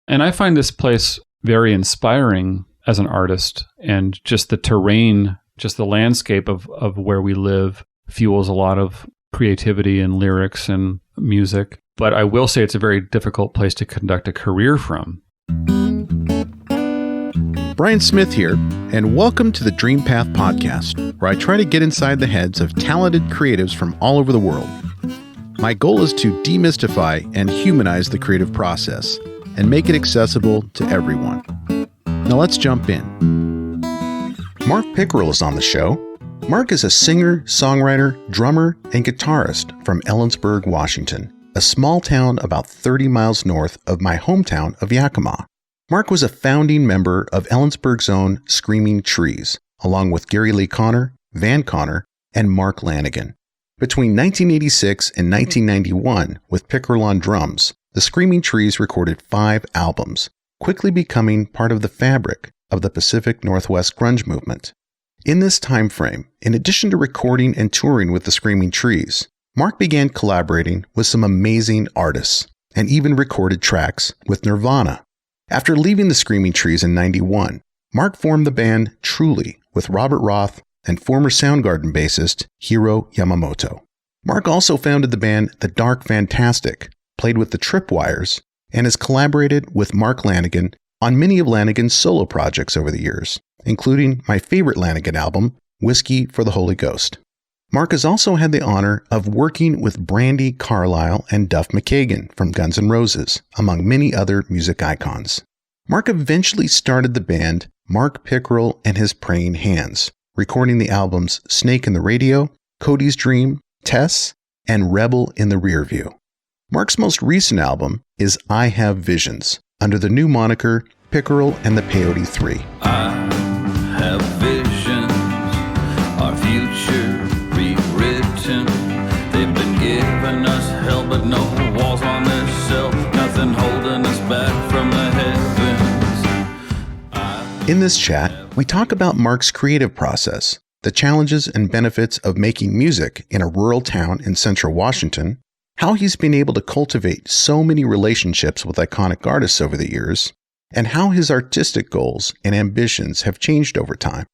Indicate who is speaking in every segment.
Speaker 1: And I find this place very inspiring as an artist, and just the terrain, just the landscape of where we live fuels a lot of creativity and lyrics and music. But I will say it's a very difficult place to conduct a career from.
Speaker 2: Brian Smith here, and welcome to the Dream Path Podcast, where I try to get inside the heads of talented creatives from all over the world. My goal is to demystify and humanize the creative process and make it accessible to everyone. Now let's jump in. Mark Pickerel is on the show. Mark is a singer, songwriter, drummer, and guitarist from Ellensburg, Washington, a small town about 30 miles north of my hometown of Yakima. Mark was a founding member of Ellensburg's own Screaming Trees, along with Gary Lee Conner, Van Conner, and Mark Lanegan. Between 1986 and 1991, with Pickerel on drums, the Screaming Trees recorded 5 albums, quickly becoming part of the fabric of the Pacific Northwest grunge movement. In this time frame, in addition to recording and touring with the Screaming Trees, Mark began collaborating with some amazing artists, and even recorded tracks with Nirvana. After leaving the Screaming Trees in '91, Mark formed the band Truly with Robert Roth and former Soundgarden bassist Hiro Yamamoto. Mark also founded the band The Dark Fantastic, played with the Tripwires, and has collaborated with Mark Lanegan on many of Lanegan's solo projects over the years, including my favorite Lanegan album, Whiskey for the Holy Ghost. Mark has also had the honor of working with Brandi Carlile and Duff McKagan from Guns N' Roses, among many other music icons. Mark eventually started the band Mark Pickerel and His Praying Hands, recording the albums Snake in the Radio, Cody's Dream, Tess, and Rebel in the Rearview. Mark's most recent album is I Have Visions, under the new moniker Pickerel and the Peyote 3.
Speaker 3: I have visions, our future rewritten. They've been giving us hell, but no walls on this shelf, nothing holding us back from the heavens.
Speaker 2: In this chat, we talk about Mark's creative process, the challenges and benefits of making music in a rural town in central Washington, how he's been able to cultivate so many relationships with iconic artists over the years, and how his artistic goals and ambitions have changed over time.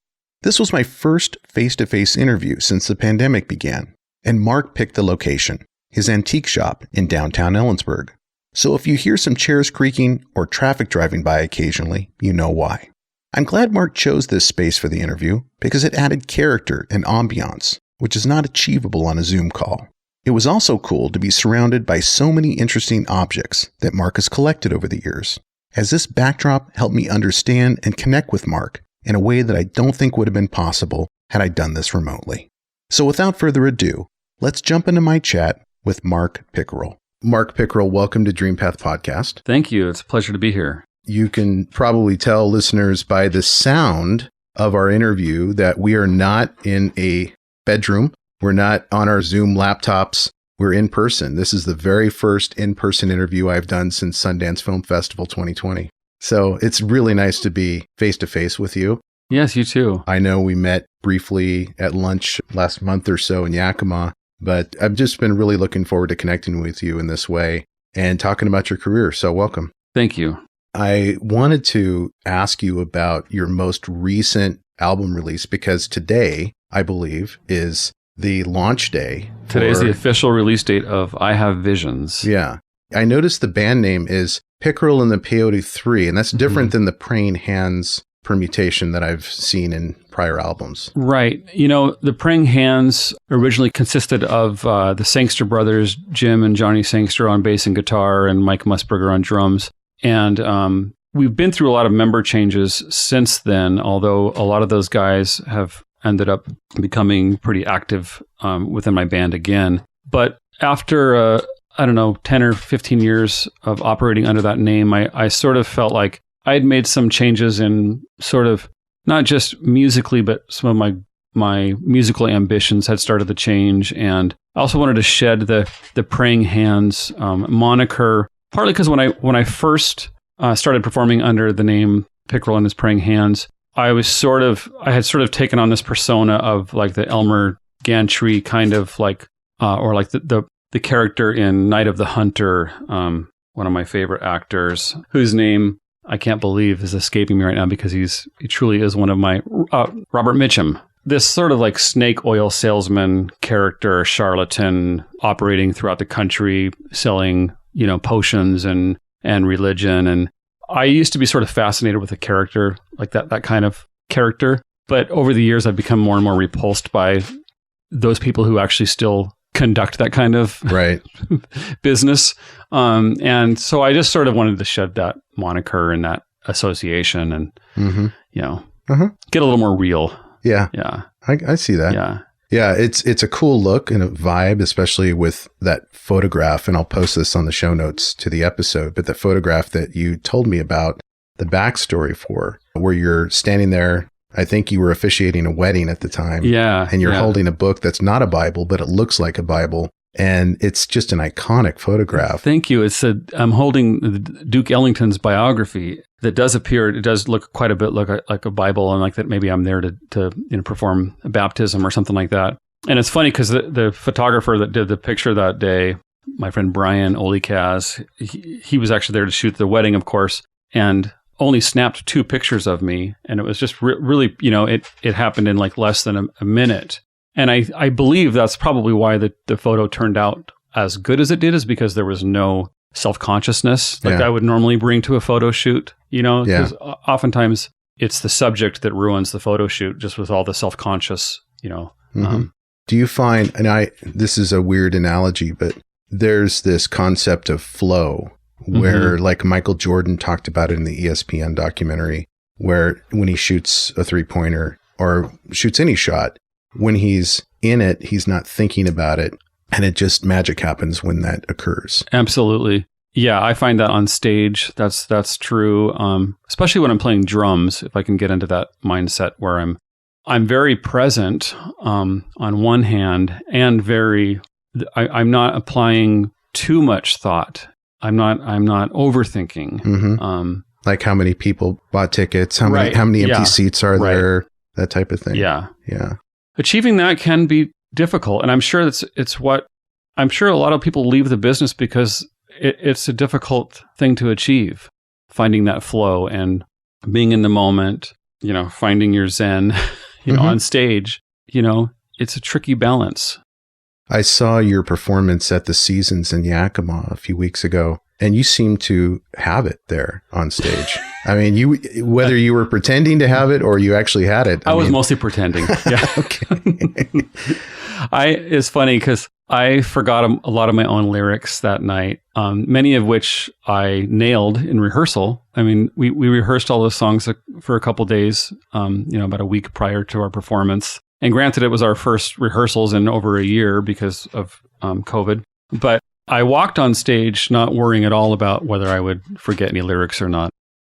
Speaker 2: This was my first face-to-face interview since the pandemic began, and Mark picked the location, his antique shop in downtown Ellensburg. So if you hear some chairs creaking or traffic driving by occasionally, you know why. I'm glad Mark chose this space for the interview because it added character and ambiance, which is not achievable on a Zoom call. It was also cool to be surrounded by so many interesting objects that Mark has collected over the years, as this backdrop helped me understand and connect with Mark in a way that I don't think would have been possible had I done this remotely. So without further ado, let's jump into my chat with Mark Pickerel. Mark Pickerel, welcome to Dream Path Podcast.
Speaker 1: Thank you. It's a pleasure to be here.
Speaker 2: You can probably tell listeners by the sound of our interview that we are not in a bedroom. We're not on our Zoom laptops. We're in person. This is the very first in-person interview I've done since Sundance Film Festival 2020. So it's really nice to be face-to-face with you.
Speaker 1: Yes, you too.
Speaker 2: I know we met briefly at lunch last month or so in Yakima, but I've just been really looking forward to connecting with you in this way and talking about your career. So welcome.
Speaker 1: Thank you.
Speaker 2: I wanted to ask you about your most recent album release because today, I believe, is the launch day.
Speaker 1: Today's the official release date of I Have Visions.
Speaker 2: Yeah. I noticed the band name is Pickerel and the Peyote 3, and that's different than the Praying Hands permutation that I've seen in prior albums.
Speaker 1: Right. You know, the Praying Hands originally consisted of the Sangster brothers, Jim and Johnny Sangster on bass and guitar, and Mike Musburger on drums. And we've been through a lot of member changes since then, although a lot of those guys have ended up becoming pretty active within my band again. But after, 10 or 15 years of operating under that name, I sort of felt like I had made some changes in sort of not just musically, but some of my musical ambitions had started to change. And I also wanted to shed the Praying Hands moniker, partly because when I first started performing under the name Pickerel and His Praying Hands, I had sort of taken on this persona of like the Elmer Gantry kind of like, or like the character in Night of the Hunter, one of my favorite actors, whose name I can't believe is escaping me right now because he truly is one of my, Robert Mitchum. This sort of like snake oil salesman character, charlatan, operating throughout the country, selling, potions and religion. And I used to be sort of fascinated with a character like that kind of character. But over the years, I've become more and more repulsed by those people who actually still conduct that kind of business. And so I just sort of wanted to shed that moniker and that association and, get a little more real.
Speaker 2: Yeah.
Speaker 1: Yeah.
Speaker 2: I see that.
Speaker 1: Yeah.
Speaker 2: Yeah. It's a cool look and a vibe, especially with that photograph. And I'll post this on the show notes to the episode, but the photograph that you told me about the backstory for, where you're standing there. I think you were officiating a wedding at the time.
Speaker 1: Yeah.
Speaker 2: And you're holding a book that's not a Bible, but it looks like a Bible. And it's just an iconic photograph.
Speaker 1: Thank you. I'm holding Duke Ellington's biography that does appear. It does look quite a bit like a Bible, and like that maybe I'm there to perform a baptism or something like that. And it's funny because the photographer that did the picture that day, my friend Brian Olikaz, he was actually there to shoot the wedding, of course, and only snapped 2 pictures of me. And it was just really, it happened in like less than a minute. And I believe that's probably why the photo turned out as good as it did, is because there was no self-consciousness like I would normally bring to a photo shoot, because oftentimes it's the subject that ruins the photo shoot, just with all the self-conscious,
Speaker 2: Do you find, and this is a weird analogy, but there's this concept of flow where like Michael Jordan talked about it in the ESPN documentary, where when he shoots a 3-pointer or shoots any shot, when he's in it, he's not thinking about it. And it just magic happens when that occurs.
Speaker 1: Absolutely. Yeah, I find that on stage. That's true. Especially when I'm playing drums, if I can get into that mindset where I'm very present on one hand, and I'm not applying too much thought. I'm not overthinking.
Speaker 2: Like how many people bought tickets, how many empty seats are there, that type of thing.
Speaker 1: Yeah.
Speaker 2: Yeah.
Speaker 1: Achieving that can be difficult. And I'm sure I'm sure a lot of people leave the business because it's a difficult thing to achieve, finding that flow and being in the moment, finding your zen, on stage, it's a tricky balance.
Speaker 2: I saw your performance at the Seasons in Yakima a few weeks ago, and you seem to have it there on stage. I mean, whether you were pretending to have it or you actually had it.
Speaker 1: I was mostly pretending. Yeah.
Speaker 2: Okay.
Speaker 1: It's funny because I forgot a lot of my own lyrics that night, many of which I nailed in rehearsal. I mean, we rehearsed all those songs for a couple days, about a week prior to our performance. And granted, it was our first rehearsals in over a year because of COVID. But I walked on stage not worrying at all about whether I would forget any lyrics or not.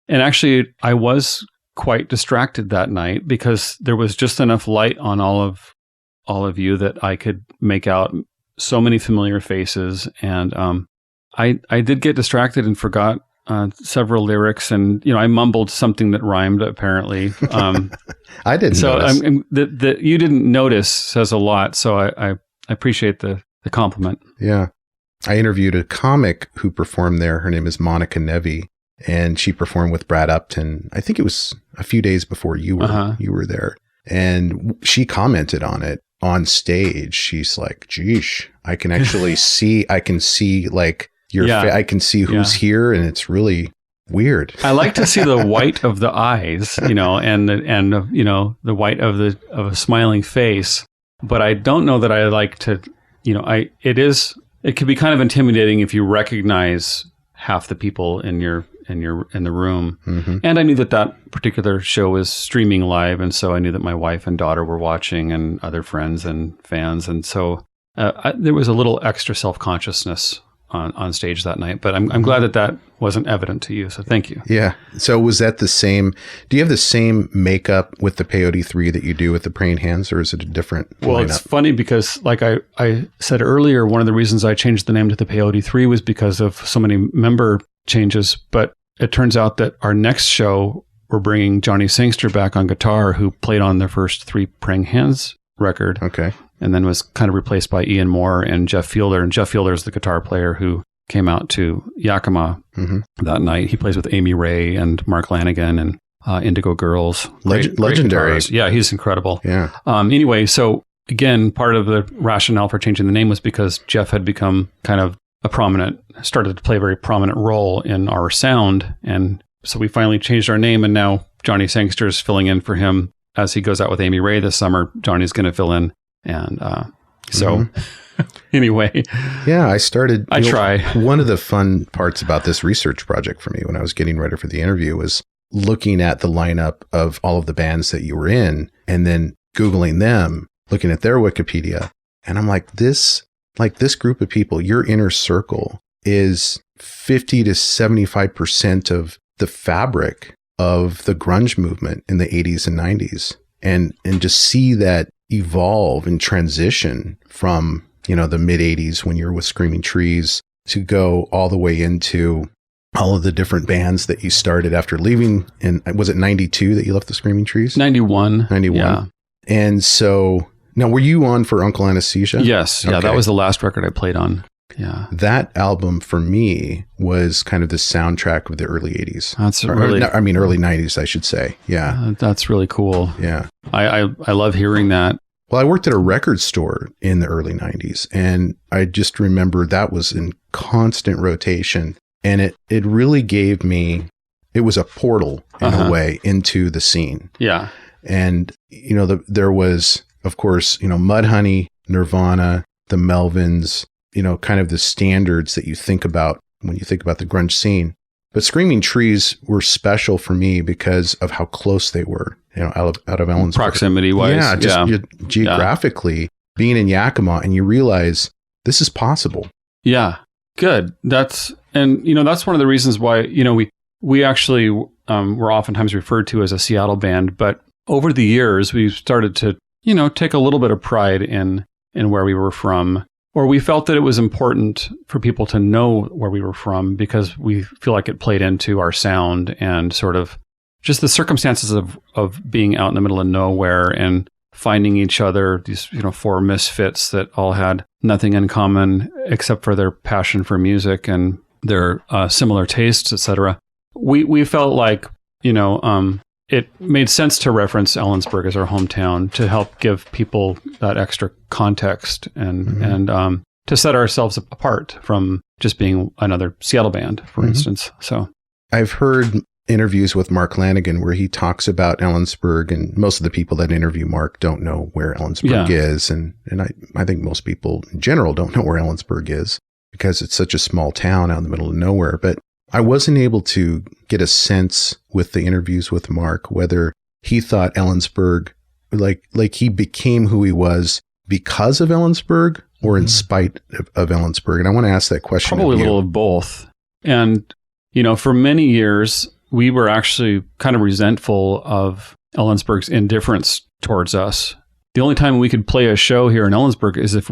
Speaker 1: And actually, I was quite distracted that night because there was just enough light on all of you that I could make out so many familiar faces. And I did get distracted and forgot several lyrics, and I mumbled something that rhymed apparently.
Speaker 2: I didn't.
Speaker 1: So
Speaker 2: notice.
Speaker 1: That you didn't notice says a lot. So I appreciate the compliment.
Speaker 2: Yeah, I interviewed a comic who performed there. Her name is Monica Nevi, and she performed with Brad Upton. I think it was a few days before you were there, and she commented on it on stage. She's like, "Geesh, I can actually see. I can see like." I can see who's here, and it's really weird. I
Speaker 1: like to see the white of the eyes, and the white of a smiling face. But I don't know that I like to, it can be kind of intimidating if you recognize half the people in the room. Mm-hmm. And I knew that particular show was streaming live, and so I knew that my wife and daughter were watching, and other friends and fans, and so there was a little extra self-consciousness on stage that night, but I'm glad that wasn't evident to you. So thank you.
Speaker 2: Yeah. So was that the same? Do you have the same makeup with the Peyote 3 that you do with the Praying Hands, or is it a different
Speaker 1: Well,
Speaker 2: lineup?
Speaker 1: It's funny because like I said earlier, one of the reasons I changed the name to the Peyote 3 was because of so many member changes. But it turns out that our next show, we're bringing Johnny Sangster back on guitar, who played on their first 3 Praying Hands record.
Speaker 2: Okay.
Speaker 1: And then was kind of replaced by Ian Moore and Jeff Fielder. And Jeff Fielder is the guitar player who came out to Yakima that night. He plays with Amy Ray and Mark Lanegan and Indigo Girls. Great
Speaker 2: Legendary.
Speaker 1: guitarist. Yeah, he's incredible.
Speaker 2: Yeah.
Speaker 1: Anyway, so again, part of the rationale for changing the name was because Jeff had become kind of started to play a very prominent role in our sound. And so we finally changed our name, and now Johnny Sangster is filling in for him as he goes out with Amy Ray this summer. Johnny's going to fill in. And anyway.
Speaker 2: Yeah, I try. One of the fun parts about this research project for me when I was getting ready for the interview was looking at the lineup of all of the bands that you were in and then Googling them, looking at their Wikipedia. And I'm like, this group of people, your inner circle is 50 to 75% of the fabric of the grunge movement in the 80s and 90s. And just see that evolve and transition from, the mid 80s when you're with Screaming Trees to go all the way into all of the different bands that you started after leaving. And was it 92 that you left the Screaming Trees?
Speaker 1: 91.
Speaker 2: Yeah. And so now, were you on for Uncle Anesthesia?
Speaker 1: Yes. Yeah. Okay. That was the last record I played on. Yeah.
Speaker 2: That album for me was kind of the soundtrack of the early 80s.
Speaker 1: Early
Speaker 2: 90s, I should say. Yeah.
Speaker 1: That's really cool.
Speaker 2: Yeah.
Speaker 1: I love hearing that.
Speaker 2: Well, I worked at a record store in the early 90s, and I just remember that was in constant rotation. And it really gave me, it was a portal in a way into the scene.
Speaker 1: Yeah.
Speaker 2: And, there was, of course, Mudhoney, Nirvana, the Melvins, kind of the standards that you think about when you think about the grunge scene. But Screaming Trees were special for me because of how close they were, out of Ellensburg.
Speaker 1: Proximity-wise.
Speaker 2: Yeah, geographically, being in Yakima, and you realize this is possible.
Speaker 1: Yeah, good. That's one of the reasons why, we actually were oftentimes referred to as a Seattle band, but over the years, we've started to, take a little bit of pride in where we were from. Or we felt that it was important for people to know where we were from because we feel like it played into our sound and sort of just the circumstances of being out in the middle of nowhere and finding each other, these, four misfits that all had nothing in common except for their passion for music and their similar tastes, etc. We felt like, it made sense to reference Ellensburg as our hometown to help give people that extra context and to set ourselves apart from just being another Seattle band, for instance. So
Speaker 2: I've heard interviews with Mark Lanegan where he talks about Ellensburg, and most of the people that interview Mark don't know where Ellensburg is. And I think most people in general don't know where Ellensburg is because it's such a small town out in the middle of nowhere. But I wasn't able to get a sense with the interviews with Mark whether he thought Ellensburg, like he became who he was because of Ellensburg or in spite of Ellensburg. And I want to ask that question.
Speaker 1: Probably a little of both. And, for many years, we were actually kind of resentful of Ellensburg's indifference towards us. The only time we could play a show here in Ellensburg is if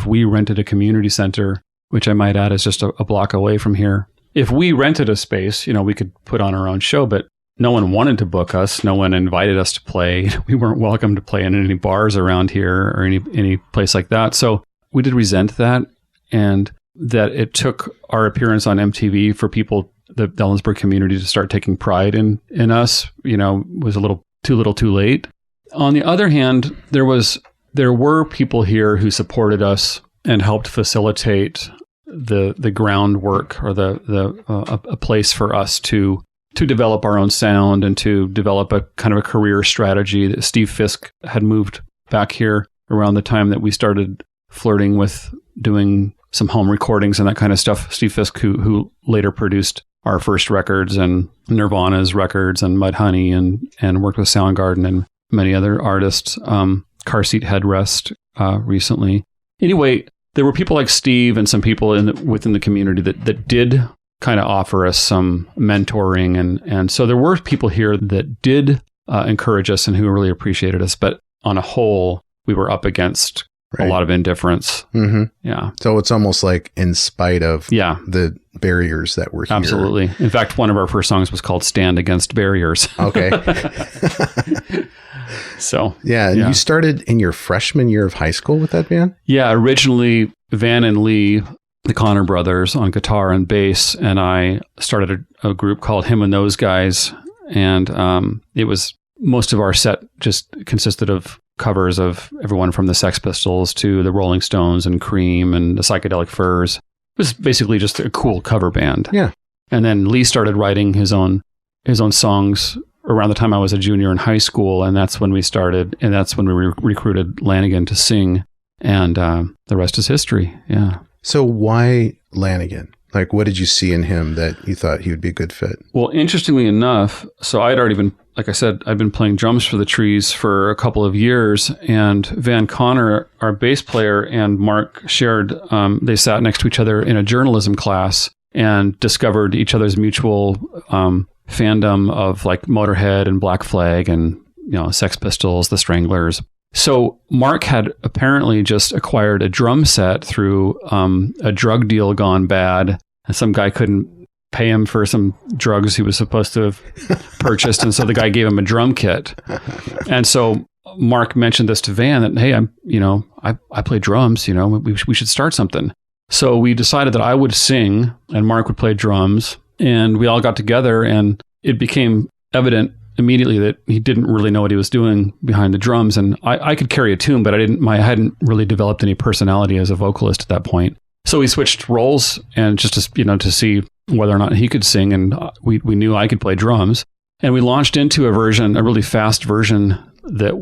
Speaker 1: we rented a community center, which I might add is just a block away from here. If we rented a space, we could put on our own show, but no one wanted to book us. No one invited us to play. We weren't welcome to play in any bars around here or any place like that. So we did resent that, and that it took our appearance on MTV for people, the Ellensburg community, to start taking pride in us, was a little too late. On the other hand, there were people here who supported us and helped facilitate the groundwork or a place for us to develop our own sound and to develop a kind of a career strategy. That Steve Fisk had moved back here around the time that we started flirting with doing some home recordings and that kind of stuff. Steve Fisk, who later produced our first records and Nirvana's records and Mudhoney and worked with Soundgarden and many other artists, Car Seat Headrest recently. Anyway, there were people like Steve and some people within the community that did kind of offer us some mentoring. And so there were people here that did encourage us and who really appreciated us. But on a whole, we were up against a lot of indifference. Mm-hmm. Yeah.
Speaker 2: So it's almost like in spite of the barriers that were here.
Speaker 1: Absolutely. In fact, one of our first songs was called Stand Against Barriers.
Speaker 2: Okay.
Speaker 1: So,
Speaker 2: and you started in your freshman year of high school with that band?
Speaker 1: Yeah. Originally, Van and Lee the Connor brothers on guitar and bass, and I started a group called Him and Those Guys. And it was, most of our set just consisted of covers of everyone from the Sex Pistols to the Rolling Stones and Cream and the Psychedelic Furs. It was basically just a cool cover band.
Speaker 2: Yeah.
Speaker 1: And then Lee started writing his own songs around the time I was a junior in high school, and that's when we started, and that's when we recruited Lanegan to sing, and the rest is history. Yeah.
Speaker 2: So why Lanegan? Like, what did you see in him that you thought he would be a good fit?
Speaker 1: Well, interestingly enough, so I'd already been, like I said, I'd been playing drums for the Trees for a couple of years, and Van Connor, our bass player, and Mark shared, they sat next to each other in a journalism class and discovered each other's mutual fandom of like Motorhead and Black Flag and, Sex Pistols, the Stranglers. So Mark had apparently just acquired a drum set through a drug deal gone bad. And some guy couldn't pay him for some drugs he was supposed to have purchased. And so the guy gave him a drum kit. And so Mark mentioned this to Van that, hey, I play drums, we should start something. So we decided that I would sing and Mark would play drums. And we all got together, and it became evident immediately that he didn't really know what he was doing behind the drums. And I could carry a tune, but I hadn't really developed any personality as a vocalist at that point. So we switched roles, and just to see whether or not he could sing, and we knew I could play drums. And we launched into a really fast version that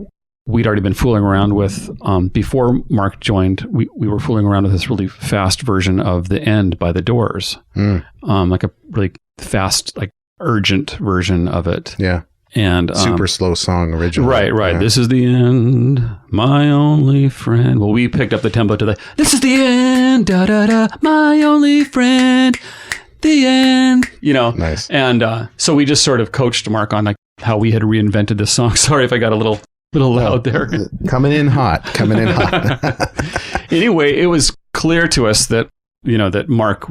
Speaker 1: we'd already been fooling around with before Mark joined. We were fooling around with this really fast version of The End by The Doors, like a really fast, like urgent version of it.
Speaker 2: Yeah.
Speaker 1: And
Speaker 2: super slow song originally.
Speaker 1: Right. Yeah. This is the end, my only friend. Well, we picked up the tempo to this is the end, da da da, my only friend, the end.
Speaker 2: Nice.
Speaker 1: And so we just sort of coached Mark on like how we had reinvented this song. Sorry if I got a little loud there.
Speaker 2: Coming in hot.
Speaker 1: Anyway, it was clear to us that that Mark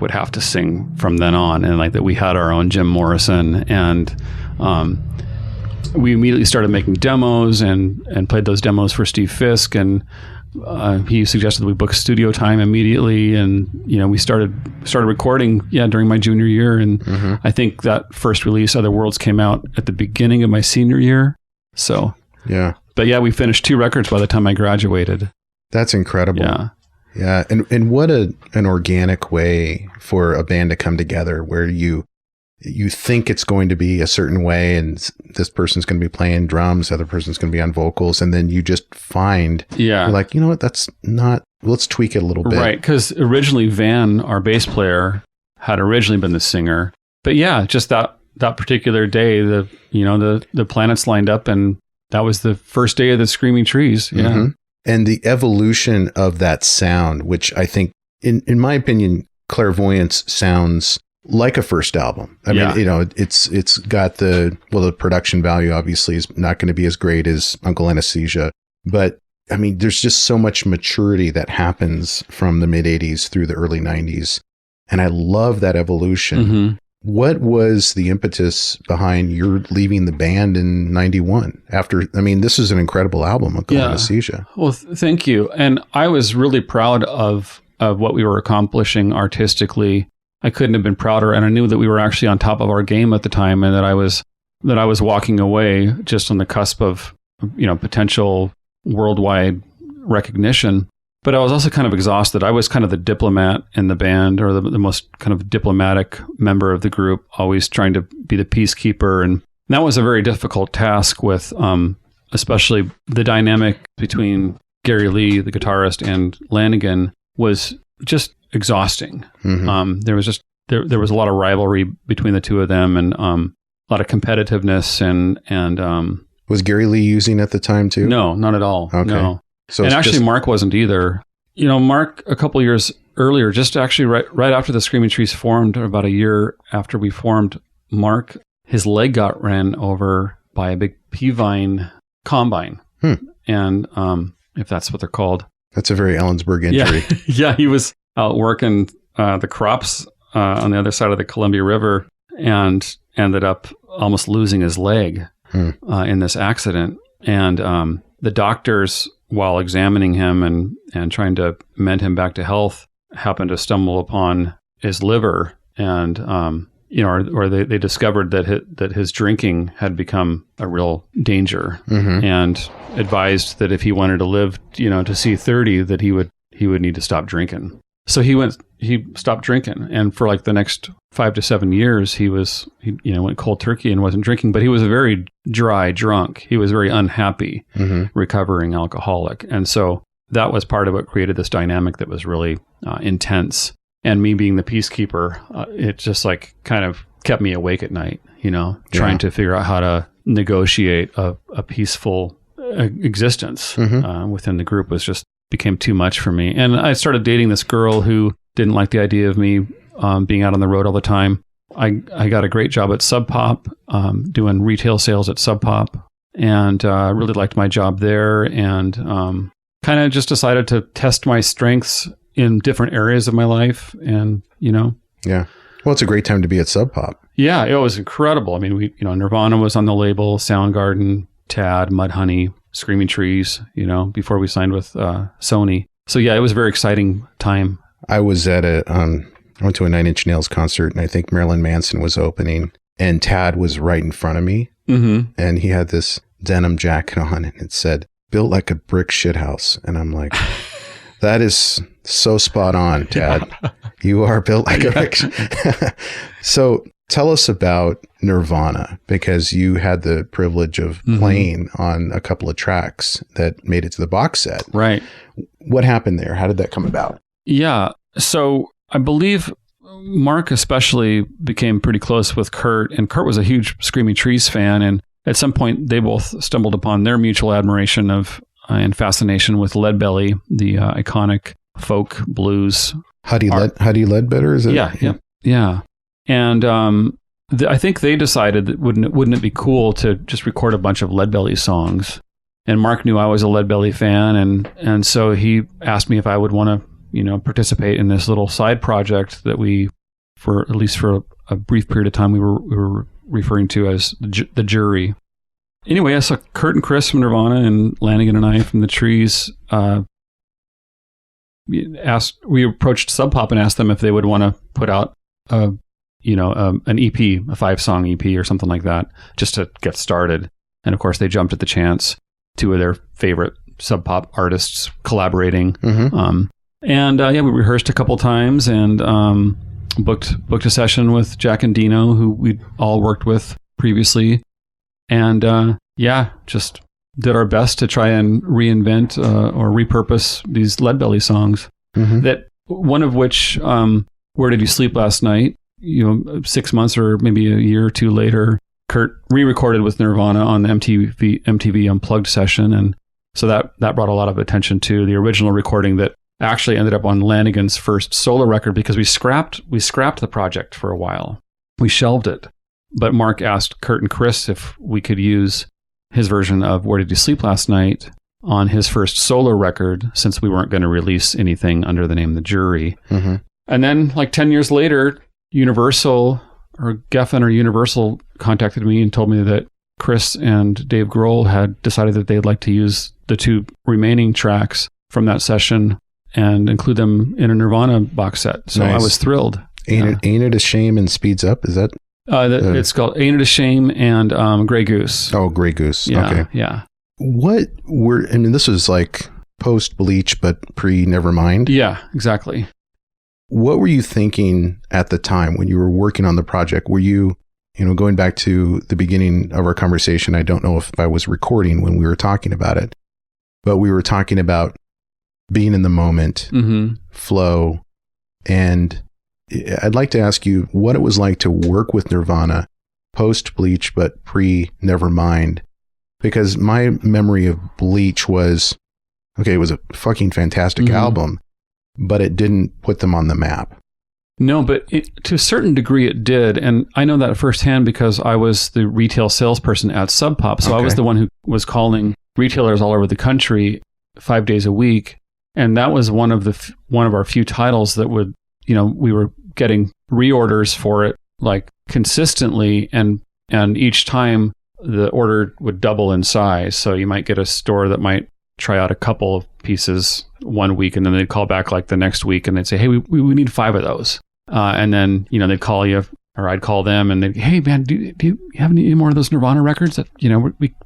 Speaker 1: would have to sing from then on, and like that we had our own Jim Morrison, and we immediately started making demos and played those demos for Steve Fisk, and he suggested that we book studio time immediately, and we started recording during my junior year, and I think that first release, Other Worlds, came out at the beginning of my senior year. So
Speaker 2: yeah,
Speaker 1: but we finished 2 records by the time I graduated.
Speaker 2: That's incredible.
Speaker 1: Yeah,
Speaker 2: and what an organic way for a band to come together, where you think it's going to be a certain way, and this person's going to be playing drums, other person's going to be on vocals, and then you just find you're like, you know what, that's not. Let's tweak it a little bit,
Speaker 1: right? Because originally Van, our bass player, had originally been the singer, but just that particular day, the planets lined up, and that was the first day of the Screaming Trees. Yeah.
Speaker 2: Mm-hmm. And the evolution of that sound, which I think, in my opinion, Clairvoyance sounds like a first album. I mean, it's got the production value obviously is not going to be as great as Uncle Anesthesia, but I mean, there's just so much maturity that happens from the mid 80s through the early 90s. And I love that evolution. Mm-hmm. What was the impetus behind your leaving the band in 91 this is an incredible album, Uncle Anesthesia.
Speaker 1: Well, thank you. And I was really proud of what we were accomplishing artistically. I couldn't have been prouder. And I knew that we were actually on top of our game at the time, and that I was walking away just on the cusp of, potential worldwide recognition. But I was also kind of exhausted. I was kind of the diplomat in the band, or the most kind of diplomatic member of the group, always trying to be the peacekeeper. And that was a very difficult task with, especially the dynamic between Gary Lee, the guitarist, and Lanegan was just exhausting. Mm-hmm. There was a lot of rivalry between the two of them, and a lot of competitiveness. And
Speaker 2: was Gary Lee using at the time too?
Speaker 1: No, not at all.
Speaker 2: Okay.
Speaker 1: No.
Speaker 2: So
Speaker 1: and actually, Mark wasn't either. Mark, a couple years earlier, just actually right after the Screaming Trees formed, or about a year after we formed, Mark, his leg got ran over by a big pea vine combine. And if that's what they're called.
Speaker 2: That's a very Ellensburg injury.
Speaker 1: Yeah, he was out working the crops on the other side of the Columbia River, and ended up almost losing his leg in this accident. And the doctors, while examining him and trying to mend him back to health, happened to stumble upon his liver, and or they discovered that his drinking had become a real danger, and advised that if he wanted to live, to see 30, that he would need to stop drinking. So he stopped drinking, and for like the next 5 to 7 years, he went cold turkey and wasn't drinking. But he was a very dry drunk. He was very unhappy, recovering alcoholic, and so that was part of what created this dynamic that was really intense. And me being the peacekeeper, it just like kind of kept me awake at night, trying to figure out how to negotiate a peaceful existence within the group became too much for me. And I started dating this girl who didn't like the idea of me being out on the road all the time. I got a great job at Sub Pop, doing retail sales at Sub Pop, and really liked my job there, and kind of just decided to test my strengths in different areas of my life. And,
Speaker 2: Yeah. Well, it's a great time to be at Sub Pop.
Speaker 1: Yeah, it was incredible. I mean, Nirvana was on the label, Soundgarden, Tad, Mudhoney, Screaming Trees, before we signed with Sony. So yeah, it was a very exciting time.
Speaker 2: I was at I went to a 9 Inch Nails concert, and I think Marilyn Manson was opening, and Tad was right in front of me. And he had this denim jacket on, and it said, "Built like a brick shithouse." And I'm like, that is so spot on, Tad. Yeah. You are built like a brick. So tell us about Nirvana, because you had the privilege of playing on a couple of tracks that made it to the box set.
Speaker 1: Right.
Speaker 2: What happened there? How did that come about?
Speaker 1: Yeah. So I believe Mark especially became pretty close with Kurt, and Kurt was a huge Screaming Trees fan. And at some point, they both stumbled upon their mutual admiration of and fascination with Leadbelly, the iconic folk blues.
Speaker 2: Huddy Ledbetter, is it?
Speaker 1: Yeah. And I think they decided that wouldn't it be cool to just record a bunch of Leadbelly songs? And Mark knew I was a Leadbelly fan, and so he asked me if I would want to, participate in this little side project that for at least for a brief period of time, we were referring to as the Jury. Anyway, I saw Kurt and Chris from Nirvana and Lanegan and I from the Trees. We approached Sub Pop and asked them if they would want to put out an EP, a 5-song EP or something like that, just to get started. And of course, they jumped at the chance. 2 of their favorite Sub Pop artists collaborating. We rehearsed a couple times and booked a session with Jack and Dino, who we'd all worked with previously. And just did our best to try and reinvent or repurpose these Leadbelly songs. That one of which, Where Did You Sleep Last Night? 6 months or maybe a year or 2 later, Kurt re-recorded with Nirvana on the MTV Unplugged session, and so that brought a lot of attention to the original recording that actually ended up on Lanegan's first solo record, because we scrapped the project for a while. We shelved it. But Mark asked Kurt and Chris if we could use his version of Where Did You Sleep Last Night on his first solo record, since we weren't going to release anything under the name The Jury. And then, like 10 years later, Universal or Geffen or Universal contacted me and told me that Chris and Dave Grohl had decided that they'd like to use the 2 remaining tracks from that session and include them in a Nirvana box set. So nice. I was thrilled.
Speaker 2: Ain't It a Shame and Speeds Up? Is that?
Speaker 1: It's called Ain't It a Shame and Grey Goose.
Speaker 2: Oh, Grey Goose.
Speaker 1: Yeah,
Speaker 2: okay.
Speaker 1: Yeah.
Speaker 2: This was like post-Bleach, but pre-Nevermind.
Speaker 1: Yeah, exactly.
Speaker 2: What were you thinking at the time when you were working on the project? Were you, going back to the beginning of our conversation, I don't know if I was recording when we were talking about it, but we were talking about being in the moment, flow, and I'd like to ask you what it was like to work with Nirvana post-Bleach, but pre-Nevermind, because my memory of Bleach was, it was a fucking fantastic album, but it didn't put them on the map.
Speaker 1: No, but to a certain degree it did. And I know that firsthand because I was the retail salesperson at Sub Pop. So I was the one who was calling retailers all over the country 5 days a week. And that was one of our few titles that would, we were getting reorders for it like consistently. And each time the order would double in size. So you might get a store that might try out a couple of pieces one week, and then they'd call back like the next week and they'd say, hey, we need 5 of those. And then, they'd call you, or I'd call them and they'd, hey man, do you have any more of those Nirvana records that,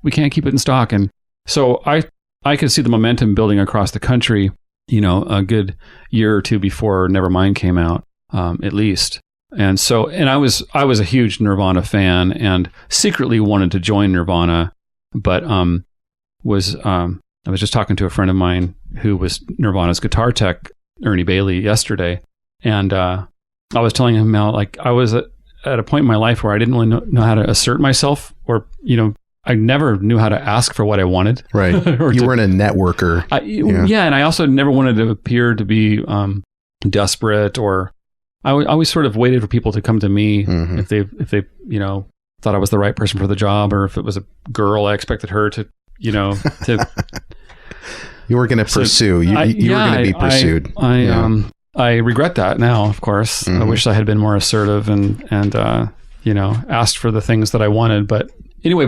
Speaker 1: we can't keep it in stock? And so I could see the momentum building across the country, a good year or two before Nevermind came out, at least. And so, and I was a huge Nirvana fan and secretly wanted to join Nirvana, but I was just talking to a friend of mine who was Nirvana's guitar tech, Ernie Bailey, yesterday, and I was telling him how I was at a point in my life where I didn't really know how to assert myself, or I never knew how to ask for what I wanted.
Speaker 2: Right. You weren't a networker.
Speaker 1: Yeah, and I also never wanted to appear to be desperate, or I always sort of waited for people to come to me if they thought I was the right person for the job, or if it was a girl, I expected her to to.
Speaker 2: You were going to pursue. You were going to be pursued.
Speaker 1: I regret that now, of course. I wish I had been more assertive and asked for the things that I wanted. But anyway,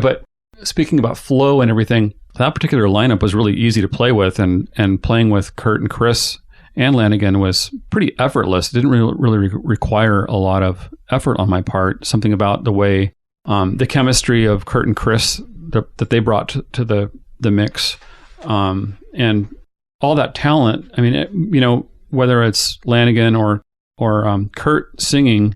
Speaker 1: speaking about flow and everything, that particular lineup was really easy to play with, and playing with Kurt and Chris and Lanegan was pretty effortless. It didn't really require a lot of effort on my part. Something about the way the chemistry of Kurt and Chris that they brought to the mix, and all that talent. I mean, whether it's Lanegan or Kurt singing,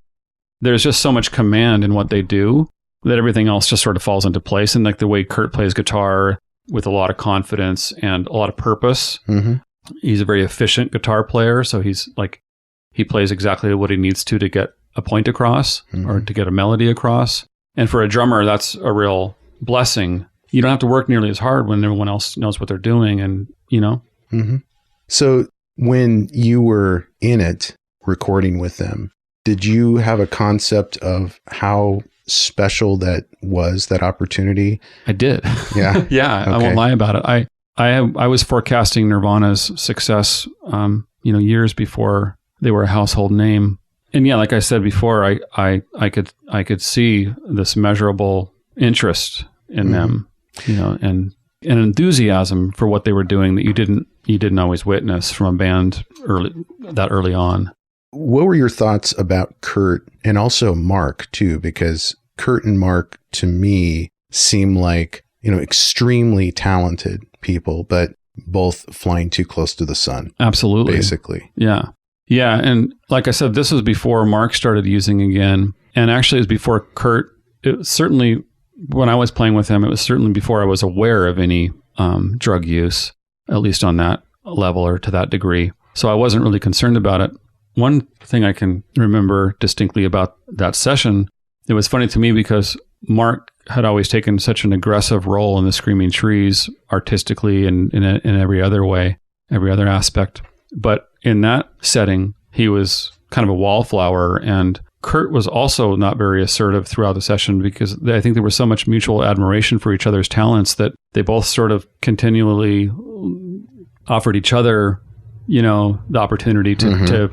Speaker 1: there's just so much command in what they do that everything else just sort of falls into place. And like the way Kurt plays guitar with a lot of confidence and a lot of purpose. Mm-hmm. He's a very efficient guitar player, so he plays exactly what he needs to get a point across, or to get a melody across. And for a drummer, that's a real blessing. You don't have to work nearly as hard when everyone else knows what they're doing, and
Speaker 2: Mm-hmm. So when you were in it, recording with them, did you have a concept of how special that was, that opportunity?
Speaker 1: I did.
Speaker 2: Yeah.
Speaker 1: Yeah. Okay. I won't lie about it. I was forecasting Nirvana's success, years before they were a household name. And yeah, like I said before, I could see this measurable interest in them, and an enthusiasm for what they were doing that you didn't always witness from a band early on.
Speaker 2: What were your thoughts about Kurt and also Mark too? Because Kurt and Mark to me seem like, extremely talented people, but both flying too close to the sun.
Speaker 1: Absolutely.
Speaker 2: Basically.
Speaker 1: Yeah. Yeah. And like I said, this was before Mark started using again. And actually it was before Kurt. It certainly, when I was playing with him, it was certainly before I was aware of any drug use, at least on that level or to that degree. So I wasn't really concerned about it. One thing I can remember distinctly about that session, it was funny to me because Mark had always taken such an aggressive role in the Screaming Trees, artistically and in every other way, every other aspect. But in that setting, he was kind of a wallflower, and Kurt was also not very assertive throughout the session because I think there was so much mutual admiration for each other's talents that they both sort of continually offered each other, the opportunity to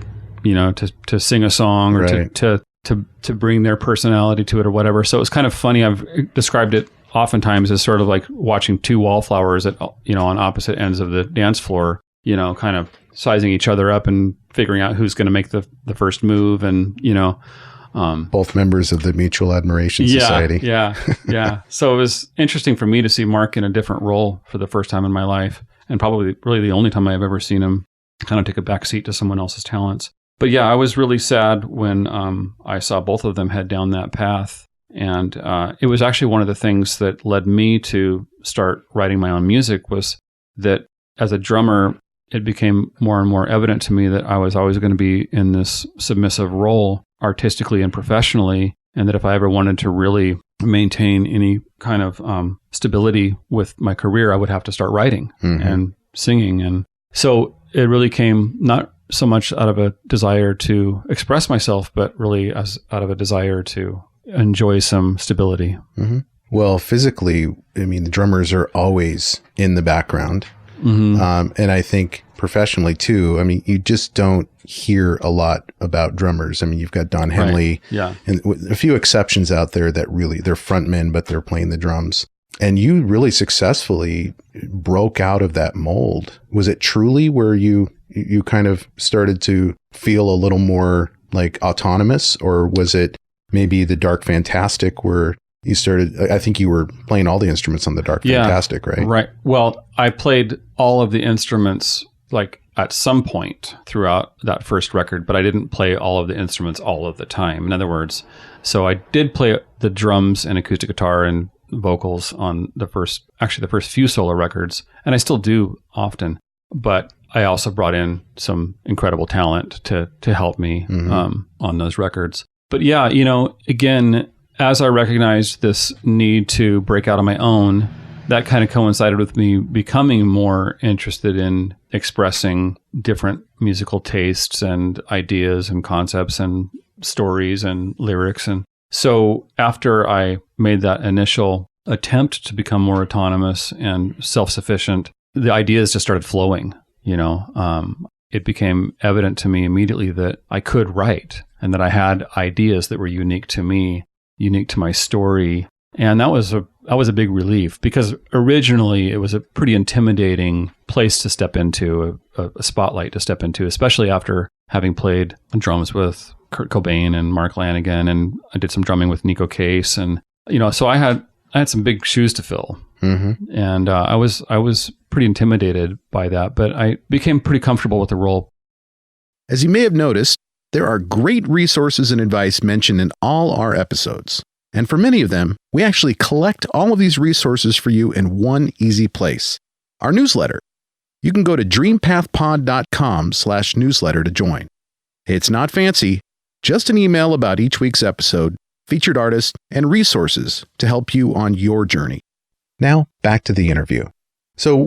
Speaker 1: sing a song, or
Speaker 2: right.
Speaker 1: to bring their personality to it or whatever. So it was kind of funny. I've described it oftentimes as sort of like watching two wallflowers at, on opposite ends of the dance floor, kind of sizing each other up and figuring out who's going to make the first move. And,
Speaker 2: both members of the Mutual Admiration Society.
Speaker 1: Yeah. Yeah. So it was interesting for me to see Mark in a different role for the first time in my life, and probably really the only time I've ever seen him kind of take a backseat to someone else's talents. But yeah, I was really sad when I saw both of them head down that path. And it was actually one of the things that led me to start writing my own music, was that as a drummer, it became more and more evident to me that I was always going to be in this submissive role artistically and professionally, and that if I ever wanted to really maintain any kind of stability with my career, I would have to start writing and singing. And so it really came not so much out of a desire to express myself, but really as out of a desire to enjoy some stability.
Speaker 2: Mm-hmm. Well, physically, the drummers are always in the background. Mm-hmm. And I think professionally too, you just don't hear a lot about drummers. You've got Don Henley,
Speaker 1: right. Yeah,
Speaker 2: and a few exceptions out there that really, they're frontmen, but they're playing the drums. And you really successfully broke out of that mold. Was it truly where you kind of started to feel a little more like autonomous, or was it maybe the Dark Fantastic where you started, I think you were playing all the instruments on the Dark Fantastic, right?
Speaker 1: Right. Well, I played all of the instruments like at some point throughout that first record, but I didn't play all of the instruments all of the time. In other words, so I did play the drums and acoustic guitar and vocals on the first few solo records, and I still do often, but I also brought in some incredible talent to help me on those records. But yeah, again, as I recognized this need to break out on my own, that kind of coincided with me becoming more interested in expressing different musical tastes and ideas and concepts and stories and lyrics. And so after I made that initial attempt to become more autonomous and self-sufficient, the ideas just started flowing. It became evident to me immediately that I could write and that I had ideas that were unique to me, unique to my story. And that was a big relief, because originally it was a pretty intimidating place to step into, a spotlight to step into, especially after having played drums with Kurt Cobain and Mark Lanegan, and I did some drumming with Nico Case, and so I had some big shoes to fill, and I was pretty intimidated by that, but I became pretty comfortable with the role.
Speaker 2: As you may have noticed, there are great resources and advice mentioned in all our episodes. And for many of them, we actually collect all of these resources for you in one easy place, our newsletter. You can go to dreampathpod.com/newsletter to join. It's not fancy, just an email about each week's episode, featured artists, and resources to help you on your journey. Now, back to the interview. So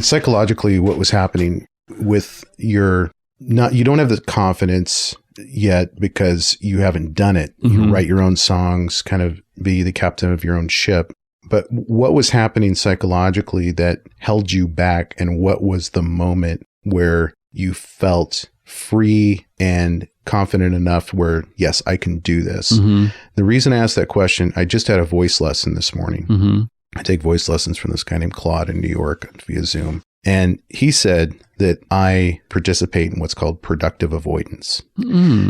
Speaker 2: psychologically, what was happening with you don't have the confidence yet because you haven't done it. You write your own songs, kind of be the captain of your own ship. But what was happening psychologically that held you back? And what was the moment where you felt free and confident enough where, yes, I can do this? The reason I asked that question, I just had a voice lesson this morning. I take voice lessons from this guy named Claude in New York via Zoom. And he said that I participate in what's called productive avoidance.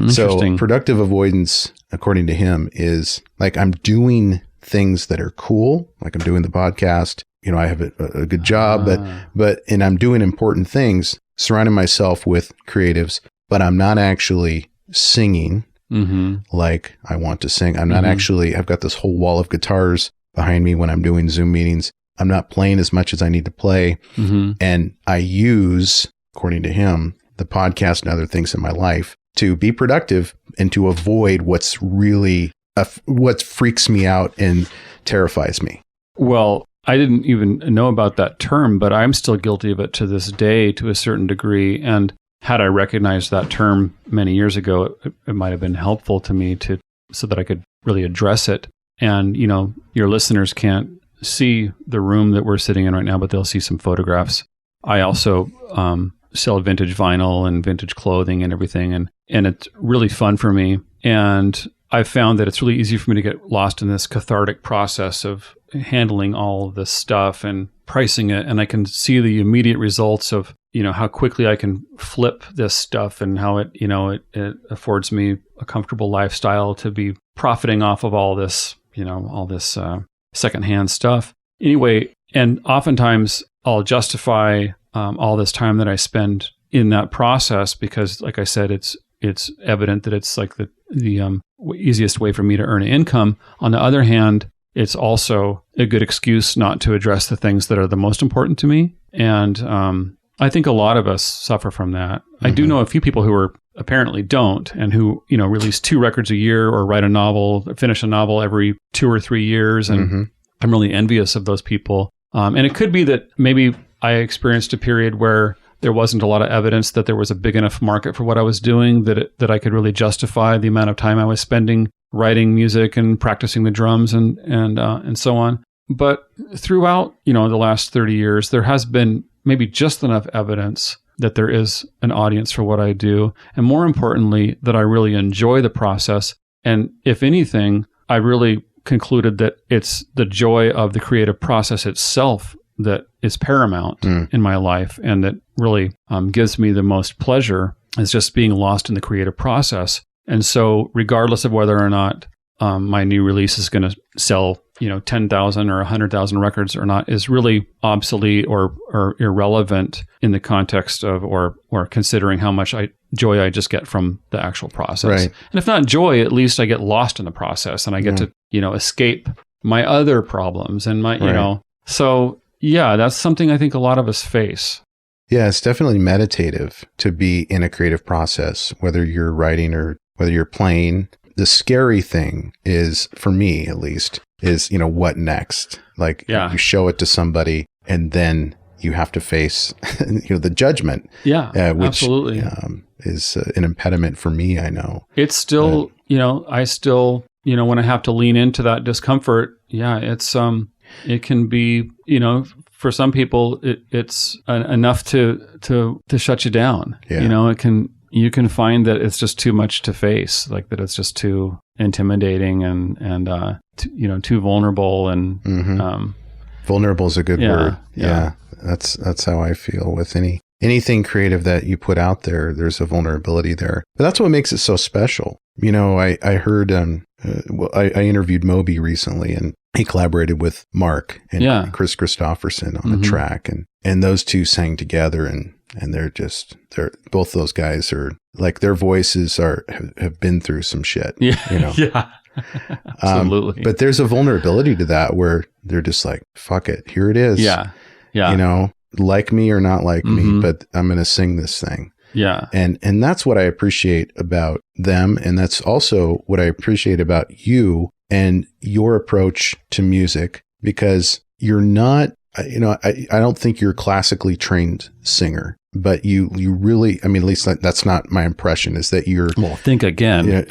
Speaker 2: So productive avoidance, according to him, is like I'm doing things that are cool, like I'm doing the podcast. I have a good job, and I'm doing important things, surrounding myself with creatives, but I'm not actually singing like I want to sing. I'm not actually, I've got this whole wall of guitars behind me when I'm doing Zoom meetings. I'm not playing as much as I need to play. And I use, according to him, the podcast and other things in my life to be productive and to avoid what's really, what freaks me out and terrifies me.
Speaker 1: Well, I didn't even know about that term, but I'm still guilty of it to this day to a certain degree. And had I recognized that term many years ago, it might have been helpful to me so that I could really address it. And, your listeners can't see the room that we're sitting in right now, but they'll see some photographs. I also sell vintage vinyl and vintage clothing and everything, and it's really fun for me. And I've found that it's really easy for me to get lost in this cathartic process of handling all of this stuff and pricing it, and I can see the immediate results of how quickly I can flip this stuff and how it affords me a comfortable lifestyle to be profiting off of all this secondhand stuff. Anyway, and oftentimes I'll justify all this time that I spend in that process because, like I said, it's evident that it's like the easiest way for me to earn an income. On the other hand, it's also a good excuse not to address the things that are the most important to me. And I think a lot of us suffer from that. I do know a few people who apparently don't, and who, release 2 records a year or write a novel, finish a novel every 2 or 3 years. And I'm really envious of those people. And it could be that maybe I experienced a period where there wasn't a lot of evidence that there was a big enough market for what I was doing that I could really justify the amount of time I was spending writing music and practicing the drums and so on. But throughout, the last 30 years, there has been maybe just enough evidence that there is an audience for what I do. And more importantly, that I really enjoy the process. And if anything, I really concluded that it's the joy of the creative process itself that is paramount in my life, and that really gives me the most pleasure, is just being lost in the creative process. And so regardless of whether or not my new release is going to sell 10,000 or 100,000 records or not, is really obsolete or irrelevant in the context of or considering how much joy I just get from the actual process.
Speaker 2: Right.
Speaker 1: And if not joy, at least I get lost in the process, and I get to escape my other problems and my so yeah, that's something I think a lot of us face.
Speaker 2: Yeah, it's definitely meditative to be in a creative process, whether you're writing or whether you're playing. The scary thing is, for me at least, is, what next? Like, you show it to somebody and then you have to face, the judgment.
Speaker 1: Yeah,
Speaker 2: which,
Speaker 1: absolutely.
Speaker 2: Is an impediment for me, I know.
Speaker 1: It's still, I still, when I have to lean into that discomfort, it's, it can be, for some people, it's enough to shut you down. Yeah. You can find that it's just too much to face, like that it's just too intimidating and too vulnerable and
Speaker 2: vulnerable is a good word.
Speaker 1: Yeah.
Speaker 2: That's how I feel with anything creative that you put out there. There's a vulnerability there, but that's what makes it so special. I heard I interviewed Moby recently, and he collaborated with Mark and Chris Christopherson on a track, and those two sang together, and they're both those guys are like, their voices have been through some shit.
Speaker 1: Yeah. Absolutely.
Speaker 2: But there's a vulnerability to that where they're just like, fuck it, here it is.
Speaker 1: Yeah.
Speaker 2: Like me or not like me, but I'm going to sing this thing.
Speaker 1: Yeah.
Speaker 2: And that's what I appreciate about them. And that's also what I appreciate about you and your approach to music, because you're not, I don't think you're a classically trained singer, but you really, at least that's not my impression, is that you're...
Speaker 1: Well, think again.